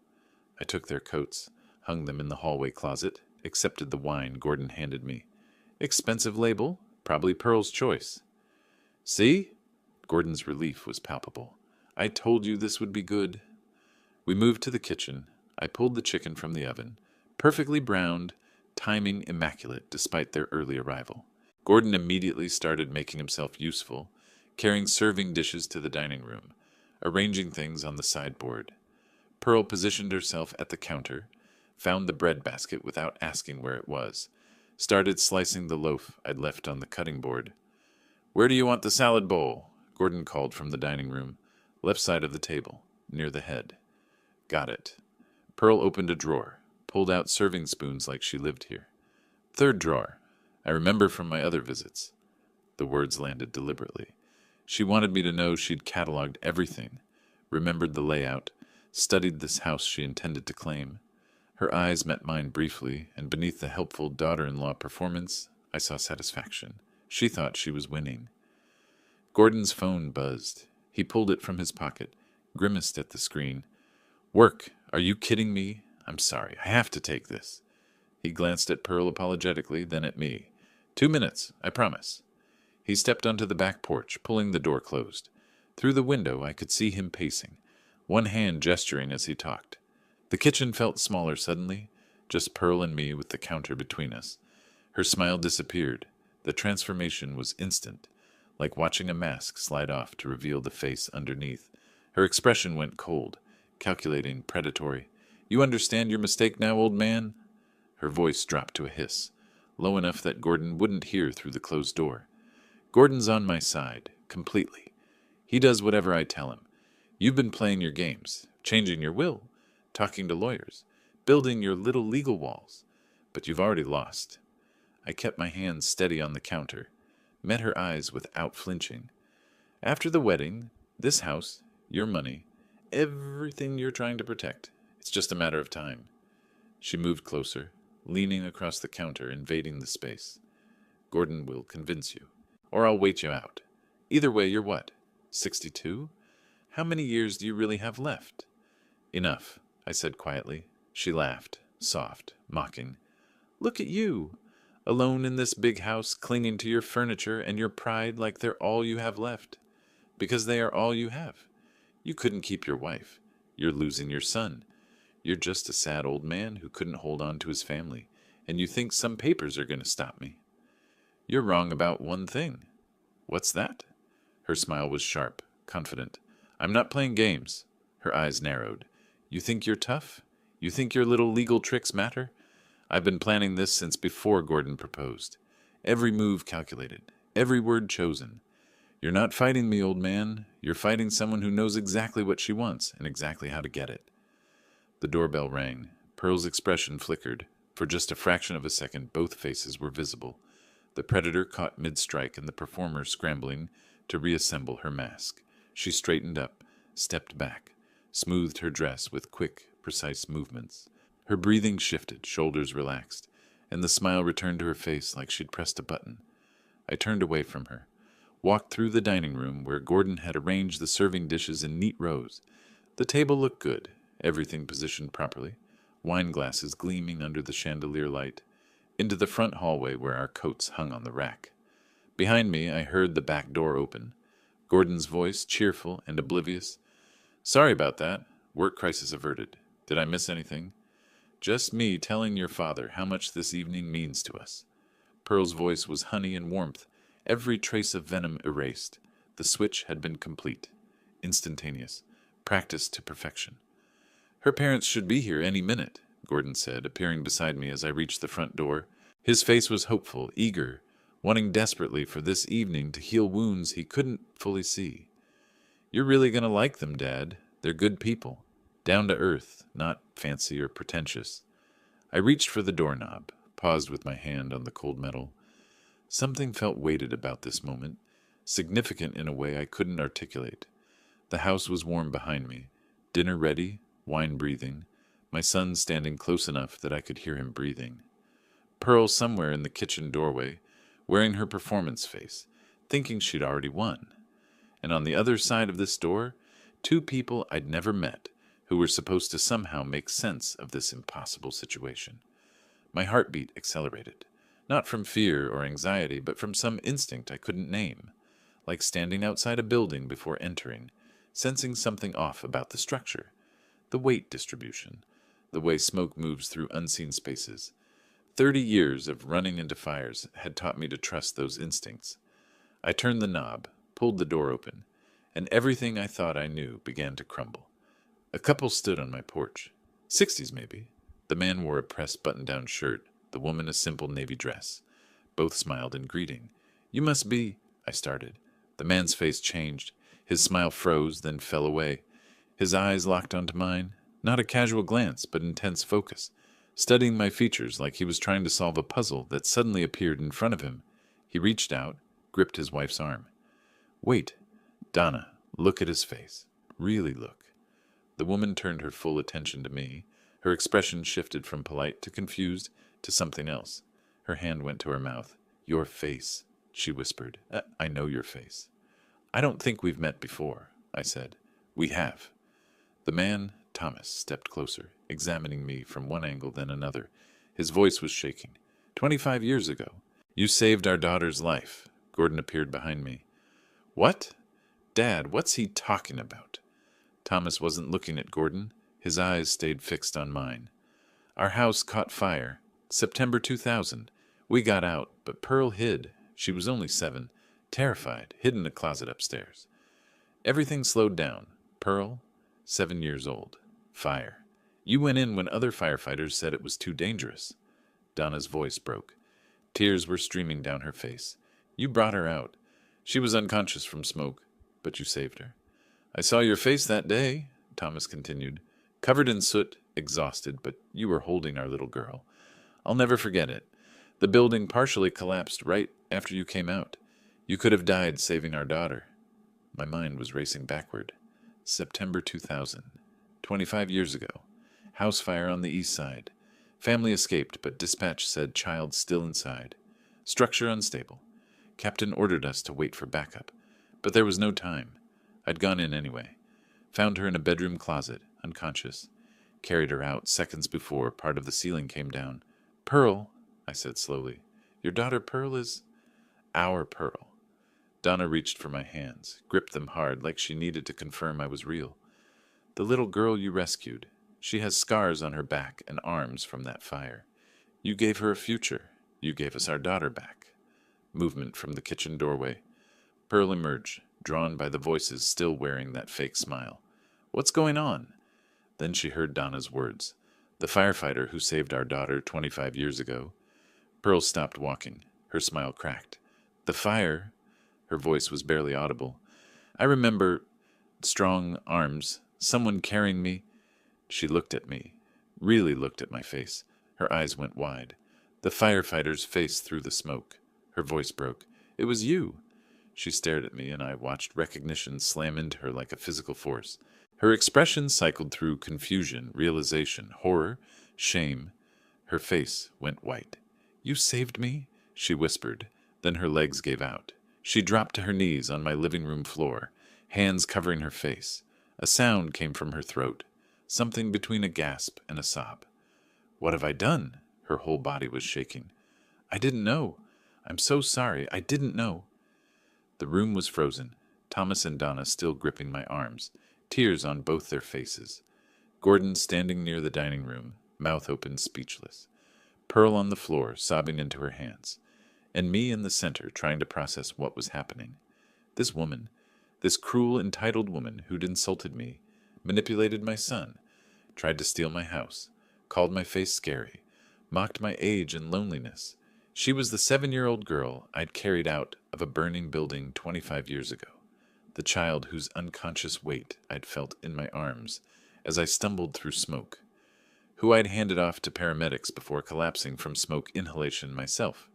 I took their coats, hung them in the hallway closet, accepted the wine Gordon handed me. "Expensive label, probably Pearl's choice." "See?" Gordon's relief was palpable. "I told you this would be good." We moved to the kitchen. I pulled the chicken from the oven, perfectly browned, timing immaculate despite their early arrival. Gordon immediately started making himself useful, carrying serving dishes to the dining room, arranging things on the sideboard. Pearl positioned herself at the counter, found the bread basket without asking where it was, started slicing the loaf I'd left on the cutting board. "Where do you want the salad bowl?" Gordon called from the dining room, left side of the table, near the head. "Got it." Pearl opened a drawer, pulled out serving spoons like she lived here. "Third drawer. I remember from my other visits." The words landed deliberately. She wanted me to know she'd cataloged everything, remembered the layout, studied this house she intended to claim. Her eyes met mine briefly, and beneath the helpful daughter-in-law performance, I saw satisfaction. She thought she was winning. Gordon's phone buzzed. He pulled it from his pocket, grimaced at the screen. "Work. Are you kidding me? I'm sorry. I have to take this." He glanced at Pearl apologetically, then at me. 2 minutes, I promise." He stepped onto the back porch, pulling the door closed. Through the window, I could see him pacing, one hand gesturing as he talked. The kitchen felt smaller suddenly, just Pearl and me with the counter between us. Her smile disappeared. The transformation was instant, like watching a mask slide off to reveal the face underneath. Her expression went cold, calculating, predatory. "You understand your mistake now, old man?" Her voice dropped to a hiss, low enough that Gordon wouldn't hear through the closed door. "Gordon's on my side, completely. He does whatever I tell him. You've been playing your games, changing your will, talking to lawyers, building your little legal walls, but you've already lost." I kept my hands steady on the counter, met her eyes without flinching. "After the wedding, this house, your money, everything you're trying to protect, it's just a matter of time." She moved closer, leaning across the counter, invading the space. "Gordon will convince you, or I'll wait you out. Either way, you're what, 62? How many years do you really have left?" "Enough," I said quietly. She laughed, soft, mocking. "Look at you, alone in this big house, clinging to your furniture and your pride like they're all you have left. Because they are all you have. You couldn't keep your wife. You're losing your son. You're just a sad old man who couldn't hold on to his family, and you think some papers are going to stop me." "You're wrong about one thing." "What's that?" Her smile was sharp, confident. "I'm not playing games." Her eyes narrowed. "You think you're tough? You think your little legal tricks matter? I've been planning this since before Gordon proposed. Every move calculated, every word chosen. You're not fighting me, old man. You're fighting someone who knows exactly what she wants and exactly how to get it." The doorbell rang. Pearl's expression flickered. For just a fraction of a second, both faces were visible. The predator caught mid-strike and the performer scrambling to reassemble her mask. She straightened up, stepped back, smoothed her dress with quick, precise movements. Her breathing shifted, shoulders relaxed, and the smile returned to her face like she'd pressed a button. I turned away from her, walked through the dining room where Gordon had arranged the serving dishes in neat rows. The table looked good, everything positioned properly, wine glasses gleaming under the chandelier light, into the front hallway where our coats hung on the rack. Behind me, I heard the back door open. Gordon's voice, cheerful and oblivious. "Sorry about that. Work crisis averted. Did I miss anything?" "Just me telling your father how much this evening means to us." Pearl's voice was honey and warmth, every trace of venom erased. The switch had been complete. instantaneous, practiced to perfection. Her parents should be here any minute, Gordon said, appearing beside me as I reached the front door. His face was hopeful, eager, wanting desperately for this evening to heal wounds he couldn't fully see. You're really going to like them, Dad. They're good people. Down to earth, not fancy or pretentious. I reached for the doorknob, paused with my hand on the cold metal. Something felt weighted about this moment, significant in a way I couldn't articulate. The house was warm behind me, dinner ready, wine breathing, my son standing close enough that I could hear him breathing. Pearl somewhere in the kitchen doorway, wearing her performance face, thinking she'd already won. And on the other side of this door, two people I'd never met who were supposed to somehow make sense of this impossible situation. My heartbeat accelerated, not from fear or anxiety, but from some instinct I couldn't name, like standing outside a building before entering, sensing something off about the structure, the weight distribution, the way smoke moves through unseen spaces. 30 years of running into fires had taught me to trust those instincts. I turned the knob, pulled the door open, and everything I thought I knew began to crumble. A couple stood on my porch. 60s, maybe. The man wore a pressed button-down shirt, the woman a simple navy dress. Both smiled in greeting. "You must be—" I started. The man's face changed. His smile froze, then fell away. His eyes locked onto mine. Not a casual glance, but intense focus, studying my features like he was trying to solve a puzzle that suddenly appeared in front of him. He reached out, gripped his wife's arm. "Wait, Donna, look at his face. Really look." The woman turned her full attention to me. Her expression shifted from polite to confused to something else. Her hand went to her mouth. "Your face," she whispered. I know your face." "I don't think we've met before," I said. "We have." The man, Thomas, stepped closer, examining me from one angle then another. His voice was shaking. 25 years ago. You saved our daughter's life." Gordon appeared behind me. "What? Dad, what's he talking about?" Thomas wasn't looking at Gordon. His eyes stayed fixed on mine. "Our house caught fire. September 2000. We got out, but Pearl hid. She was only 7. Terrified, hid in a closet upstairs. Everything slowed down. Pearl, 7 years old. Fire. You went in when other firefighters said it was too dangerous." Donna's voice broke. Tears were streaming down her face. "You brought her out. She was unconscious from smoke, but you saved her." "I saw your face that day," Thomas continued. "Covered in soot, exhausted, but you were holding our little girl. I'll never forget it. The building partially collapsed right after you came out. You could have died saving our daughter." My mind was racing backward. September 2000. 25 years ago. House fire on the east side. Family escaped, but dispatch said child still inside. Structure unstable. Captain ordered us to wait for backup, but there was no time. I'd gone in anyway. Found her in a bedroom closet, unconscious. Carried her out seconds before part of the ceiling came down. "Pearl," I said slowly. "Your daughter Pearl is—" "Our Pearl." Donna reached for my hands, gripped them hard like she needed to confirm I was real. "The little girl you rescued. She has scars on her back and arms from that fire. You gave her a future. You gave us our daughter back." Movement from the kitchen doorway. Pearl emerged, drawn by the voices still wearing that fake smile. "What's going on?" Then she heard Donna's words. "The firefighter who saved our daughter 25 years ago." Pearl stopped walking. Her smile cracked. "The fire—" Her voice was barely audible. "I remember strong arms, someone carrying me." She looked at me, really looked at my face. Her eyes went wide. The firefighter's face through the smoke. Her voice broke. "It was you." She stared at me, and I watched recognition slam into her like a physical force. Her expression cycled through confusion, realization, horror, shame. Her face went white. "You saved me?" she whispered. Then her legs gave out. She dropped to her knees on my living room floor, hands covering her face. A sound came from her throat, something between a gasp and a sob. "What have I done?" Her whole body was shaking. "I didn't know. I'm so sorry. I didn't know." The room was frozen, Thomas and Donna still gripping my arms, tears on both their faces. Gordon standing near the dining room, mouth open, speechless. Pearl on the floor, sobbing into her hands. And me in the center, trying to process what was happening. This woman, This cruel, entitled woman who'd insulted me, manipulated my son, tried to steal my house, called my face scary, mocked my age and loneliness. She was the 7-year-old girl I'd carried out of a burning building 25 years ago, the child whose unconscious weight I'd felt in my arms as I stumbled through smoke, who I'd handed off to paramedics before collapsing from smoke inhalation myself.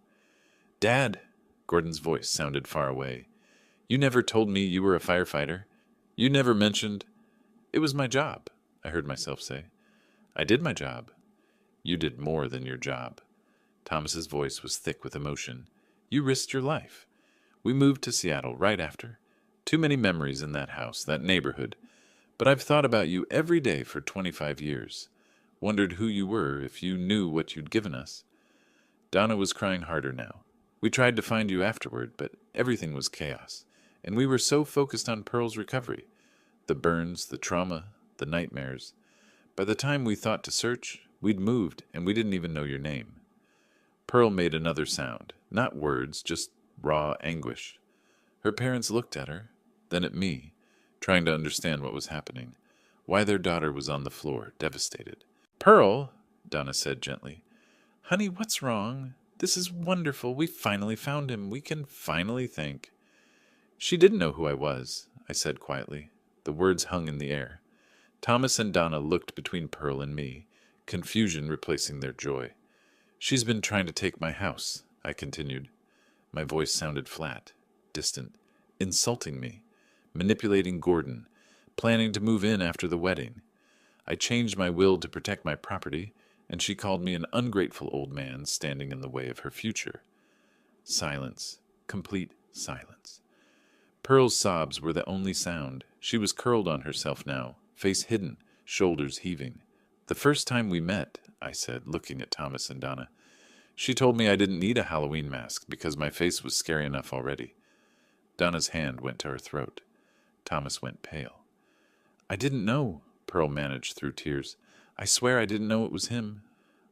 "Dad," Gordon's voice sounded far away. "You never told me you were a firefighter. You never mentioned—" "It was my job," I heard myself say. "I did my job." "You did more than your job." Thomas's voice was thick with emotion. "You risked your life. We moved to Seattle right after. Too many memories in that house, that neighborhood. But I've thought about you every day for 25 years. Wondered who you were, if you knew what you'd given us." Donna was crying harder now. "We tried to find you afterward, but everything was chaos. And we were so focused on Pearl's recovery. The burns, the trauma, the nightmares. By the time we thought to search, we'd moved, and we didn't even know your name." Pearl made another sound. Not words, just raw anguish. Her parents looked at her, then at me, trying to understand what was happening, why their daughter was on the floor, devastated. "Pearl," Donna said gently. "Honey, what's wrong? This is wonderful. We finally found him. We can finally think." "She didn't know who I was," I said quietly. The words hung in the air. Thomas and Donna looked between Pearl and me, confusion replacing their joy. "She's been trying to take my house," I continued. My voice sounded flat, distant, insulting me, manipulating Gordon, planning to move in after the wedding. I changed my will to protect my property, and she called me an ungrateful old man standing in the way of her future. Silence, complete silence. Pearl's sobs were the only sound. She was curled on herself now, face hidden, shoulders heaving. "The first time we met," I said, looking at Thomas and Donna, "she told me I didn't need a Halloween mask because my face was scary enough already." Donna's hand went to her throat. Thomas went pale. "I didn't know," Pearl managed through tears. "I swear I didn't know it was him.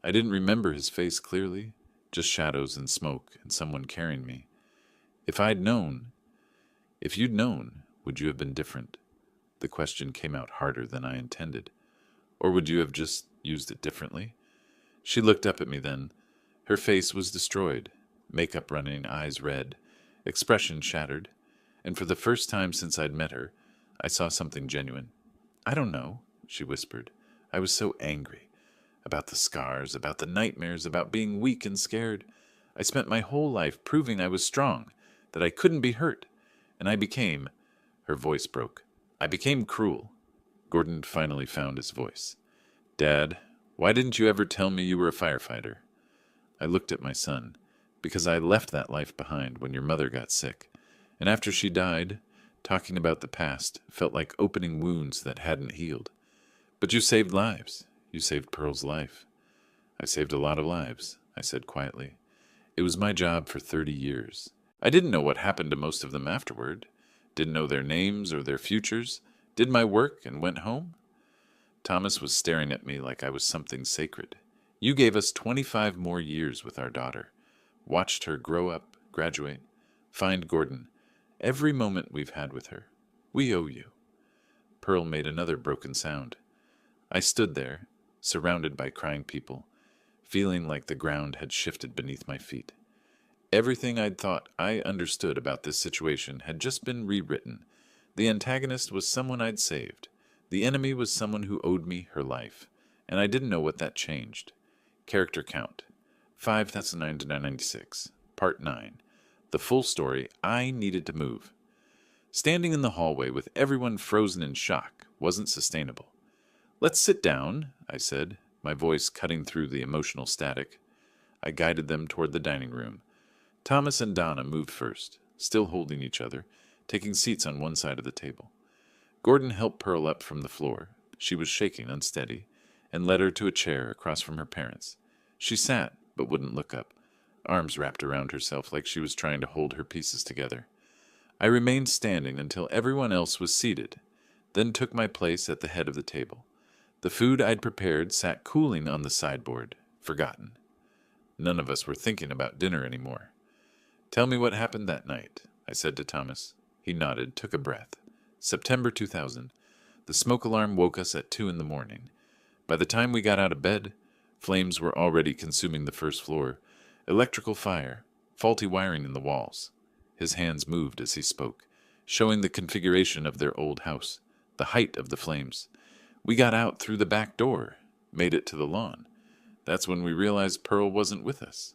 I didn't remember his face clearly, just shadows and smoke and someone carrying me. If you'd known, would you have been different?" The question came out harder than I intended. "Or would you have just used it differently?" She looked up at me then. Her face was destroyed, makeup running, eyes red, expression shattered, and for the first time since I'd met her, I saw something genuine. "I don't know," she whispered. "I was so angry. About the scars, about the nightmares, about being weak and scared. I spent my whole life proving I was strong, that I couldn't be hurt. And I became—" Her voice broke. "I became cruel." Gordon finally found his voice. "Dad, why didn't you ever tell me you were a firefighter?" I looked at my son. "Because I left that life behind when your mother got sick. And after she died, talking about the past felt like opening wounds that hadn't healed. But you saved lives. You saved Pearl's life." "I saved a lot of lives," I said quietly. "It was my job for 30 years. I didn't know what happened to most of them afterward. Didn't know their names or their futures. Did my work and went home." Thomas was staring at me like I was something sacred. "You gave us 25 more years with our daughter. Watched her grow up, graduate, find Gordon. Every moment we've had with her. We owe you." Pearl made another broken sound. I stood there, surrounded by crying people, feeling like the ground had shifted beneath my feet. Everything I'd thought I understood about this situation had just been rewritten. The antagonist was someone I'd saved. The enemy was someone who owed me her life, and I didn't know what that changed. Character count. 5,996. Part 9. The full story. I needed to move. Standing in the hallway with everyone frozen in shock wasn't sustainable. "Let's sit down," I said, my voice cutting through the emotional static. I guided them toward the dining room. Thomas and Donna moved first, still holding each other, taking seats on one side of the table. Gordon helped Pearl up from the floor. She was shaking, unsteady, and led her to a chair across from her parents. She sat, but wouldn't look up, arms wrapped around herself like she was trying to hold her pieces together. I remained standing until everyone else was seated, then took my place at the head of the table. The food I'd prepared sat cooling on the sideboard, forgotten. None of us were thinking about dinner anymore. "Tell me what happened that night," I said to Thomas. He nodded, took a breath. September 2000. The smoke alarm woke us at 2 in the morning. By the time we got out of bed, flames were already consuming the first floor. Electrical fire, faulty wiring in the walls. His hands moved as he spoke, showing the configuration of their old house, the height of the flames. We got out through the back door, made it to the lawn. That's when we realized Pearl wasn't with us.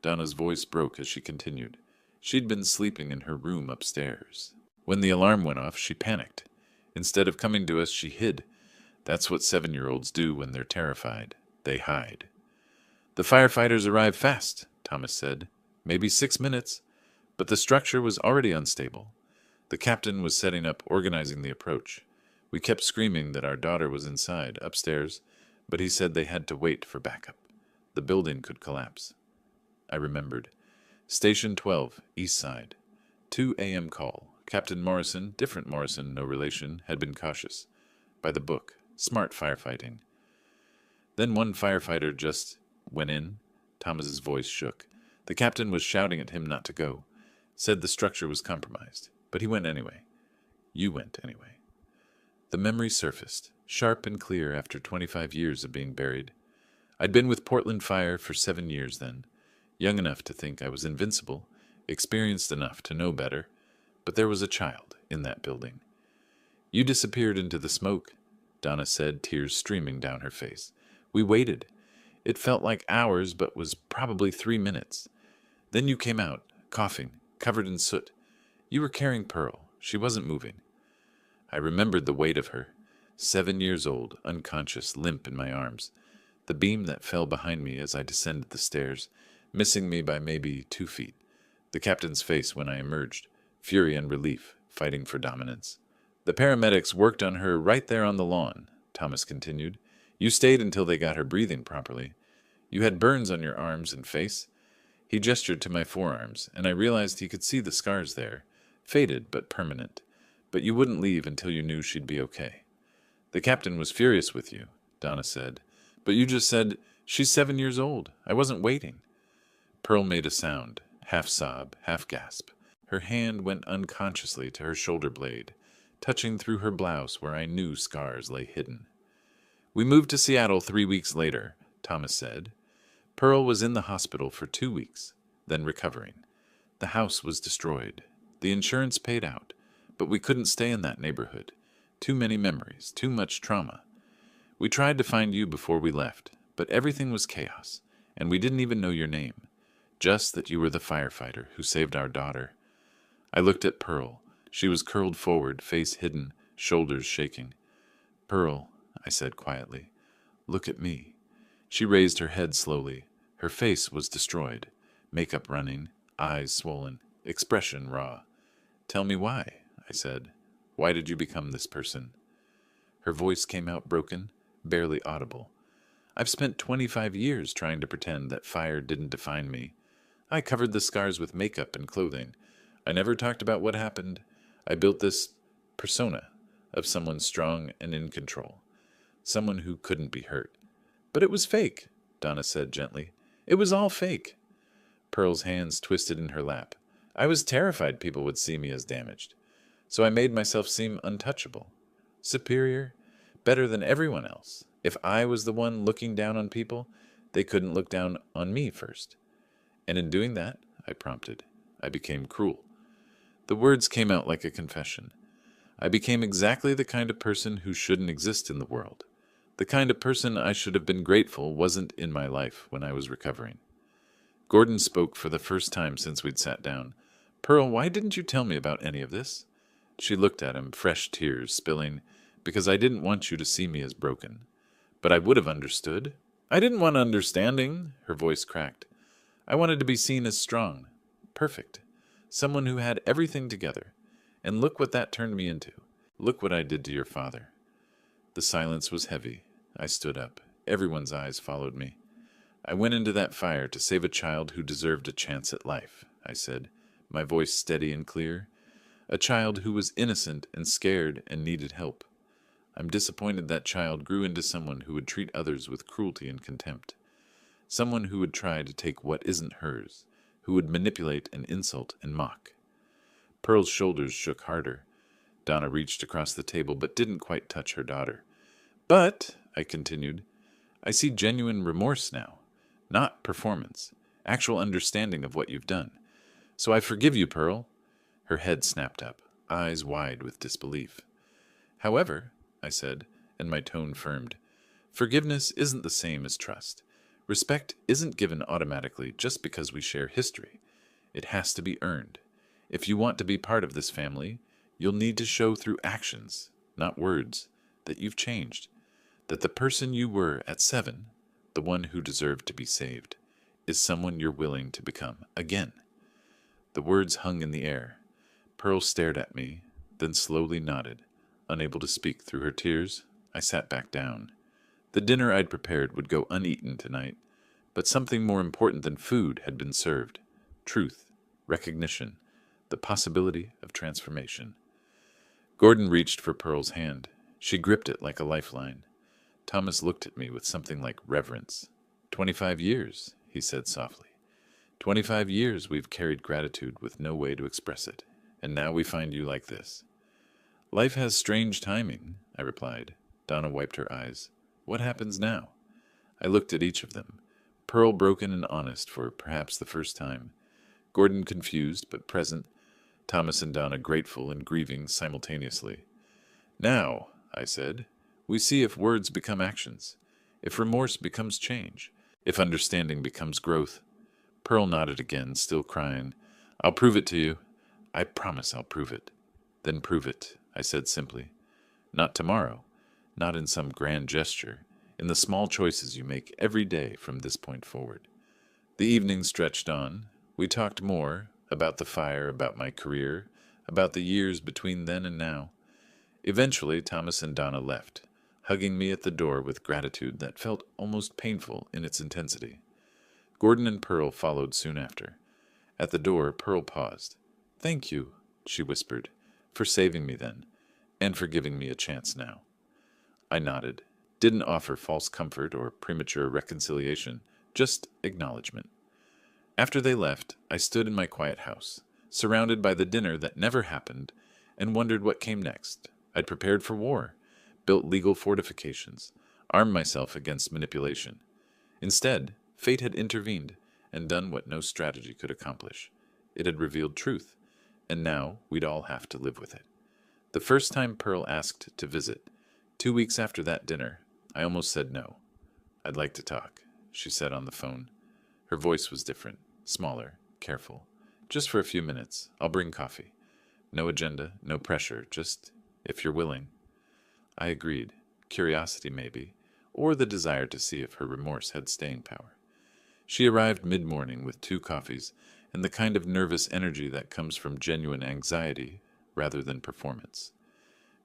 Donna's voice broke as she continued. She'd been sleeping in her room upstairs. When the alarm went off, she panicked. Instead of coming to us, she hid. That's what 7-year-olds do when they're terrified. They hide. The firefighters arrived fast, Thomas said. Maybe 6 minutes. But the structure was already unstable. The captain was setting up, organizing the approach. We kept screaming that our daughter was inside, upstairs, but he said they had to wait for backup. The building could collapse. I remembered. Station 12, East Side. 2 a.m. call. Captain Morrison, different Morrison, no relation, had been cautious. By the book. Smart firefighting. Then one firefighter just went in. Thomas's voice shook. The captain was shouting at him not to go. Said the structure was compromised. But he went anyway. You went anyway. The memory surfaced, sharp and clear after 25 years of being buried. I'd been with Portland Fire for 7 years then. Young enough to think I was invincible, experienced enough to know better. But there was a child in that building. You disappeared into the smoke, Donna said, tears streaming down her face. We waited. It felt like hours, but was probably 3 minutes. Then you came out, coughing, covered in soot. You were carrying Pearl. She wasn't moving. I remembered the weight of her. 7 years old, unconscious, limp in my arms. The beam that fell behind me as I descended the stairs, missing me by maybe 2 feet. The captain's face when I emerged. Fury and relief, fighting for dominance. The paramedics worked on her right there on the lawn, Thomas continued. You stayed until they got her breathing properly. You had burns on your arms and face. He gestured to my forearms, and I realized he could see the scars there, faded but permanent. But you wouldn't leave until you knew she'd be okay. The captain was furious with you, Donna said. But you just said, she's 7 years old. I wasn't waiting. Pearl made a sound, half sob, half gasp. Her hand went unconsciously to her shoulder blade, touching through her blouse where I knew scars lay hidden. We moved to Seattle 3 weeks later, Thomas said. Pearl was in the hospital for 2 weeks, then recovering. The house was destroyed. The insurance paid out, but we couldn't stay in that neighborhood. Too many memories, too much trauma. We tried to find you before we left, but everything was chaos, and we didn't even know your name. Just that you were the firefighter who saved our daughter. I looked at Pearl. She was curled forward, face hidden, shoulders shaking. Pearl, I said quietly, look at me. She raised her head slowly. Her face was destroyed, makeup running, eyes swollen, expression raw. Tell me why, I said. Why did you become this person? Her voice came out broken, barely audible. I've spent 25 years trying to pretend that fire didn't define me. I covered the scars with makeup and clothing. I never talked about what happened. I built this persona of someone strong and in control. Someone who couldn't be hurt. But it was fake, Donna said gently. It was all fake. Pearl's hands twisted in her lap. I was terrified people would see me as damaged. So I made myself seem untouchable. Superior. Better than everyone else. If I was the one looking down on people, they couldn't look down on me first. And in doing that, I prompted, I became cruel. The words came out like a confession. I became exactly the kind of person who shouldn't exist in the world. The kind of person I should have been grateful wasn't in my life when I was recovering. Gordon spoke for the first time since we'd sat down. Pearl, why didn't you tell me about any of this? She looked at him, fresh tears spilling, because I didn't want you to see me as broken. But I would have understood. I didn't want understanding, her voice cracked. I wanted to be seen as strong, perfect, someone who had everything together. And look what that turned me into. Look what I did to your father. The silence was heavy. I stood up. Everyone's eyes followed me. I went into that fire to save a child who deserved a chance at life, I said, my voice steady and clear. A child who was innocent and scared and needed help. I'm disappointed that child grew into someone who would treat others with cruelty and contempt. Someone who would try to take what isn't hers, who would manipulate and insult and mock. Pearl's shoulders shook harder. Donna reached across the table but didn't quite touch her daughter. But, I continued, I see genuine remorse now. Not performance. Actual understanding of what you've done. So I forgive you, Pearl. Her head snapped up, eyes wide with disbelief. However, I said, and my tone firmed, forgiveness isn't the same as trust. Respect isn't given automatically just because we share history. It has to be earned. If you want to be part of this family, you'll need to show through actions, not words, that you've changed. That the person you were at 7, the one who deserved to be saved, is someone you're willing to become again. The words hung in the air. Pearl stared at me, then slowly nodded. Unable to speak through her tears, I sat back down. The dinner I'd prepared would go uneaten tonight, but something more important than food had been served. Truth, recognition, the possibility of transformation. Gordon reached for Pearl's hand. She gripped it like a lifeline. Thomas looked at me with something like reverence. 25 years, he said softly. 25 years we've carried gratitude with no way to express it, and now we find you like this. Life has strange timing, I replied. Donna wiped her eyes. What happens now? I looked at each of them. Pearl broken and honest for perhaps the first time. Gordon confused but present. Thomas and Donna grateful and grieving simultaneously. Now, I said, we see if words become actions, if remorse becomes change, if understanding becomes growth. Pearl nodded again, still crying. I'll prove it to you. I promise I'll prove it. Then prove it, I said simply. Not tomorrow, not in some grand gesture, in the small choices you make every day from this point forward. The evening stretched on. We talked more, about the fire, about my career, about the years between then and now. Eventually, Thomas and Donna left, hugging me at the door with gratitude that felt almost painful in its intensity. Gordon and Pearl followed soon after. At the door, Pearl paused. Thank you, she whispered, for saving me then, and for giving me a chance now. I nodded, didn't offer false comfort or premature reconciliation, just acknowledgement. After they left, I stood in my quiet house, surrounded by the dinner that never happened, and wondered what came next. I'd prepared for war, built legal fortifications, armed myself against manipulation. Instead, fate had intervened and done what no strategy could accomplish. It had revealed truth, and now we'd all have to live with it. The first time Pearl asked to visit, 2 weeks after that dinner, I almost said no. I'd like to talk, she said on the phone. Her voice was different, smaller, careful. Just for a few minutes. I'll bring coffee. No agenda, no pressure, just if you're willing. I agreed. Curiosity, maybe, or the desire to see if her remorse had staying power. She arrived mid-morning with 2 coffees and the kind of nervous energy that comes from genuine anxiety rather than performance.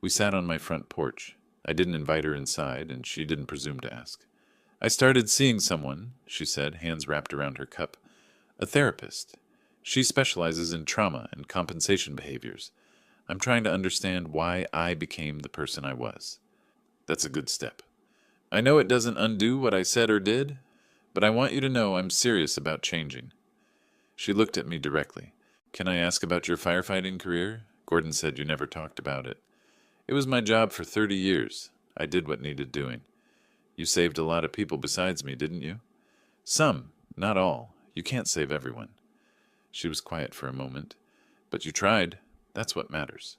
We sat on my front porch. I didn't invite her inside, and she didn't presume to ask. I started seeing someone, she said, hands wrapped around her cup. A therapist. She specializes in trauma and compensation behaviors. I'm trying to understand why I became the person I was. That's a good step. I know it doesn't undo what I said or did, but I want you to know I'm serious about changing. She looked at me directly. Can I ask about your firefighting career? Gordon said you never talked about it. It was my job for 30 years. I did what needed doing. You saved a lot of people besides me, didn't you? Some, not all. You can't save everyone. She was quiet for a moment. But you tried. That's what matters.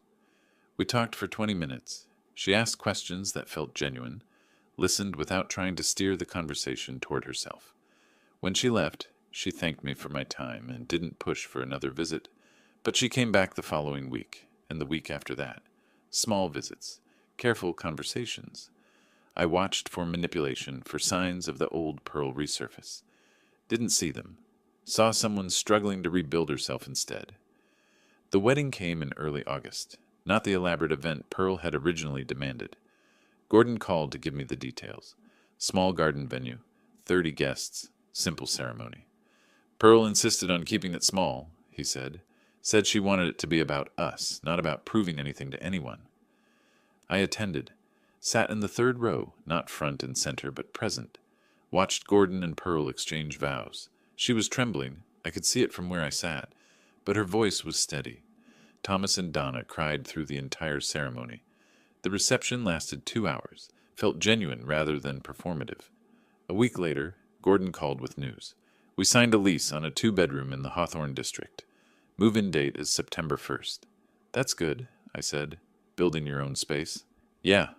We talked for 20 minutes. She asked questions that felt genuine, listened without trying to steer the conversation toward herself. When she left, she thanked me for my time and didn't push for another visit, but she came back the following week, and the week after that. Small visits, careful conversations. I watched for manipulation, for signs of the old Pearl resurface. Didn't see them. Saw someone struggling to rebuild herself instead. The wedding came in early August, not the elaborate event Pearl had originally demanded. Gordon called to give me the details. Small garden venue, 30 guests, simple ceremony. Pearl insisted on keeping it small, he said. Said she wanted it to be about us, not about proving anything to anyone. I attended. Sat in the 3rd row, not front and center, but present. Watched Gordon and Pearl exchange vows. She was trembling. I could see it from where I sat, but her voice was steady. Thomas and Donna cried through the entire ceremony. The reception lasted 2 hours, felt genuine rather than performative. A week later, Gordon called with news. We signed a lease on a 2-bedroom in the Hawthorne district. Move-in date is September 1st. That's good, I said. Building your own space. Yeah.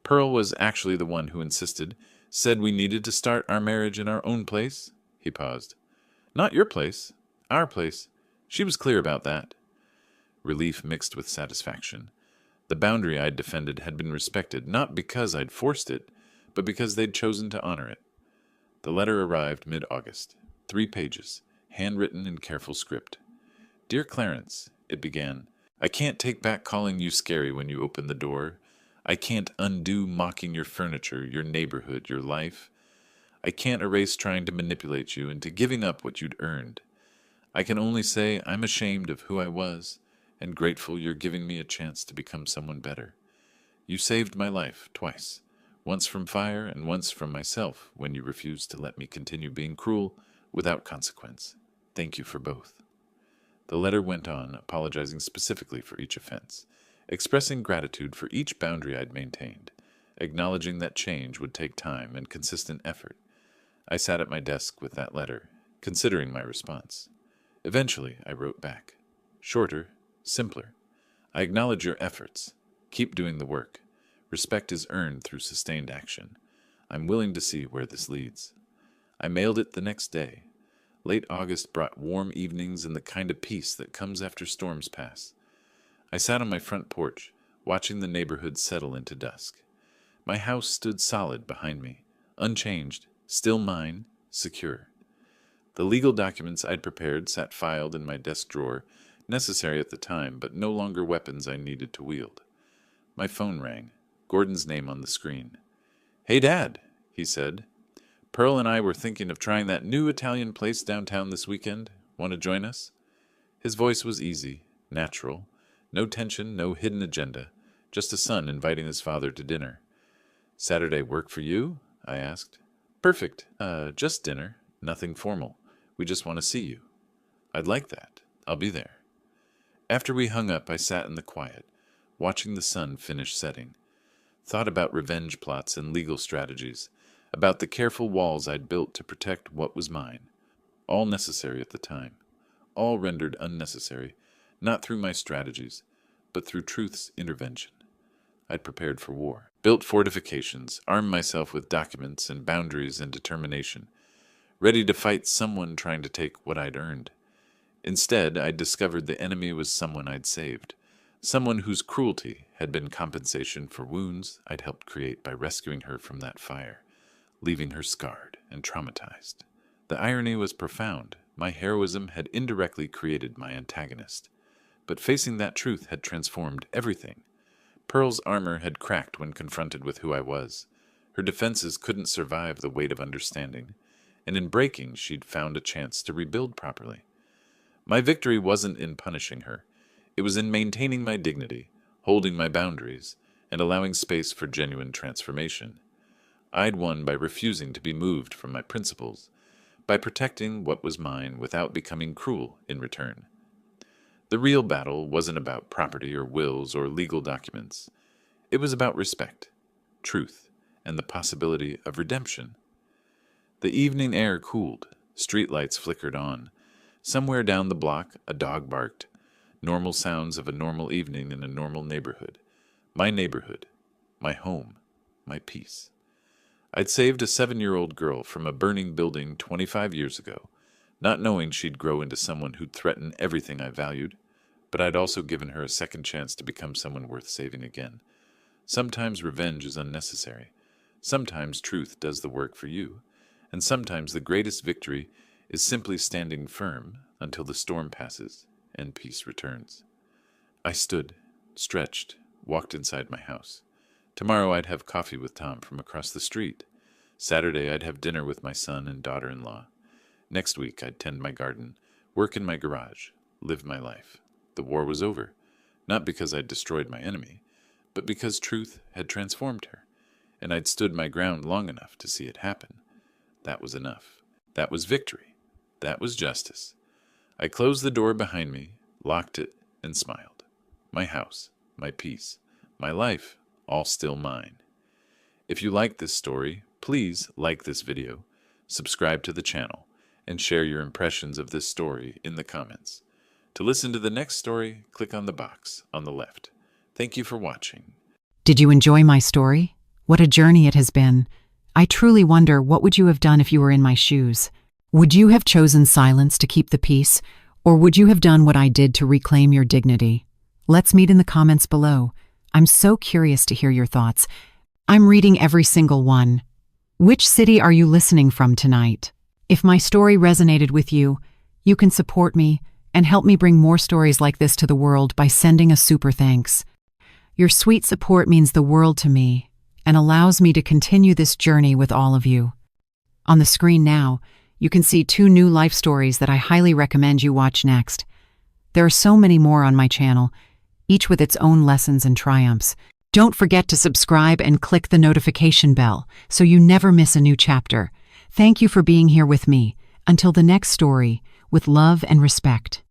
Pearl was actually the one who insisted, said we needed to start our marriage in our own place. He paused. Not your place. Our place. She was clear about that. Relief mixed with satisfaction. The boundary I'd defended had been respected, not because I'd forced it, but because they'd chosen to honor it. The letter arrived mid-August. 3 pages, handwritten in careful script. Dear Clarence, it began, I can't take back calling you scary when you open the door. I can't undo mocking your furniture, your neighborhood, your life. I can't erase trying to manipulate you into giving up what you'd earned. I can only say I'm ashamed of who I was and grateful you're giving me a chance to become someone better. You saved my life twice, once from fire and once from myself when you refused to let me continue being cruel without consequence. Thank you for both. The letter went on, apologizing specifically for each offense, expressing gratitude for each boundary I'd maintained, acknowledging that change would take time and consistent effort. I sat at my desk with that letter, considering my response. Eventually, I wrote back. Shorter, simpler. I acknowledge your efforts. Keep doing the work. Respect is earned through sustained action. I'm willing to see where this leads. I mailed it the next day. Late August brought warm evenings and the kind of peace that comes after storms pass. I sat on my front porch, watching the neighborhood settle into dusk. My house stood solid behind me, unchanged, still mine, secure. The legal documents I'd prepared sat filed in my desk drawer, necessary at the time, but no longer weapons I needed to wield. My phone rang, Gordon's name on the screen. Hey, Dad, he said. Pearl and I were thinking of trying that new Italian place downtown this weekend. Want to join us? His voice was easy, natural. No tension, no hidden agenda. Just a son inviting his father to dinner. Saturday work for you? I asked. Perfect. Just dinner. Nothing formal. We just want to see you. I'd like that. I'll be there. After we hung up, I sat in the quiet, watching the sun finish setting. Thought about revenge plots and legal strategies, about the careful walls I'd built to protect what was mine. All necessary at the time. All rendered unnecessary, not through my strategies, but through truth's intervention. I'd prepared for war, built fortifications, armed myself with documents and boundaries and determination, ready to fight someone trying to take what I'd earned. Instead, I'd discovered the enemy was someone I'd saved, someone whose cruelty had been compensation for wounds I'd helped create by rescuing her from that fire, leaving her scarred and traumatized. The irony was profound. My heroism had indirectly created my antagonist, but facing that truth had transformed everything. Pearl's armor had cracked when confronted with who I was. Her defenses couldn't survive the weight of understanding, and in breaking, she'd found a chance to rebuild properly. My victory wasn't in punishing her. It was in maintaining my dignity, holding my boundaries, and allowing space for genuine transformation. I'd won by refusing to be moved from my principles, by protecting what was mine without becoming cruel in return. The real battle wasn't about property or wills or legal documents. It was about respect, truth, and the possibility of redemption. The evening air cooled, streetlights flickered on. Somewhere down the block, a dog barked. Normal sounds of a normal evening in a normal neighborhood. My neighborhood, my home, my peace. I'd saved a 7-year-old girl from a burning building 25 years ago, not knowing she'd grow into someone who'd threaten everything I valued, but I'd also given her a second chance to become someone worth saving again. Sometimes revenge is unnecessary. Sometimes truth does the work for you, and sometimes the greatest victory is simply standing firm until the storm passes and peace returns. I stood, stretched, walked inside my house. Tomorrow I'd have coffee with Tom from across the street. Saturday I'd have dinner with my son and daughter-in-law. Next week I'd tend my garden, work in my garage, live my life. The war was over, not because I'd destroyed my enemy, but because truth had transformed her, and I'd stood my ground long enough to see it happen. That was enough. That was victory. That was justice. I closed the door behind me, locked it, and smiled. my house, my peace, my life, all still mine. If you like this story, please like this video, subscribe to the channel, and share your impressions of this story in the comments. To listen to the next story, click on the box on the left. Thank you for watching. Did you enjoy my story? What a journey it has been. I truly wonder, what would you have done if you were in my shoes? Would you have chosen silence to keep the peace, or would you have done what I did to reclaim your dignity? Let's meet in the comments below. I'm so curious to hear your thoughts. I'm reading every single one. Which city are you listening from tonight? If my story resonated with you, you can support me and help me bring more stories like this to the world by sending a super thanks. Your sweet support means the world to me and allows me to continue this journey with all of you. On the screen now, you can see 2 new life stories that I highly recommend you watch next. There are so many more on my channel, each with its own lessons and triumphs. Don't forget to subscribe and click the notification bell so you never miss a new chapter. Thank you for being here with me. Until the next story, with love and respect.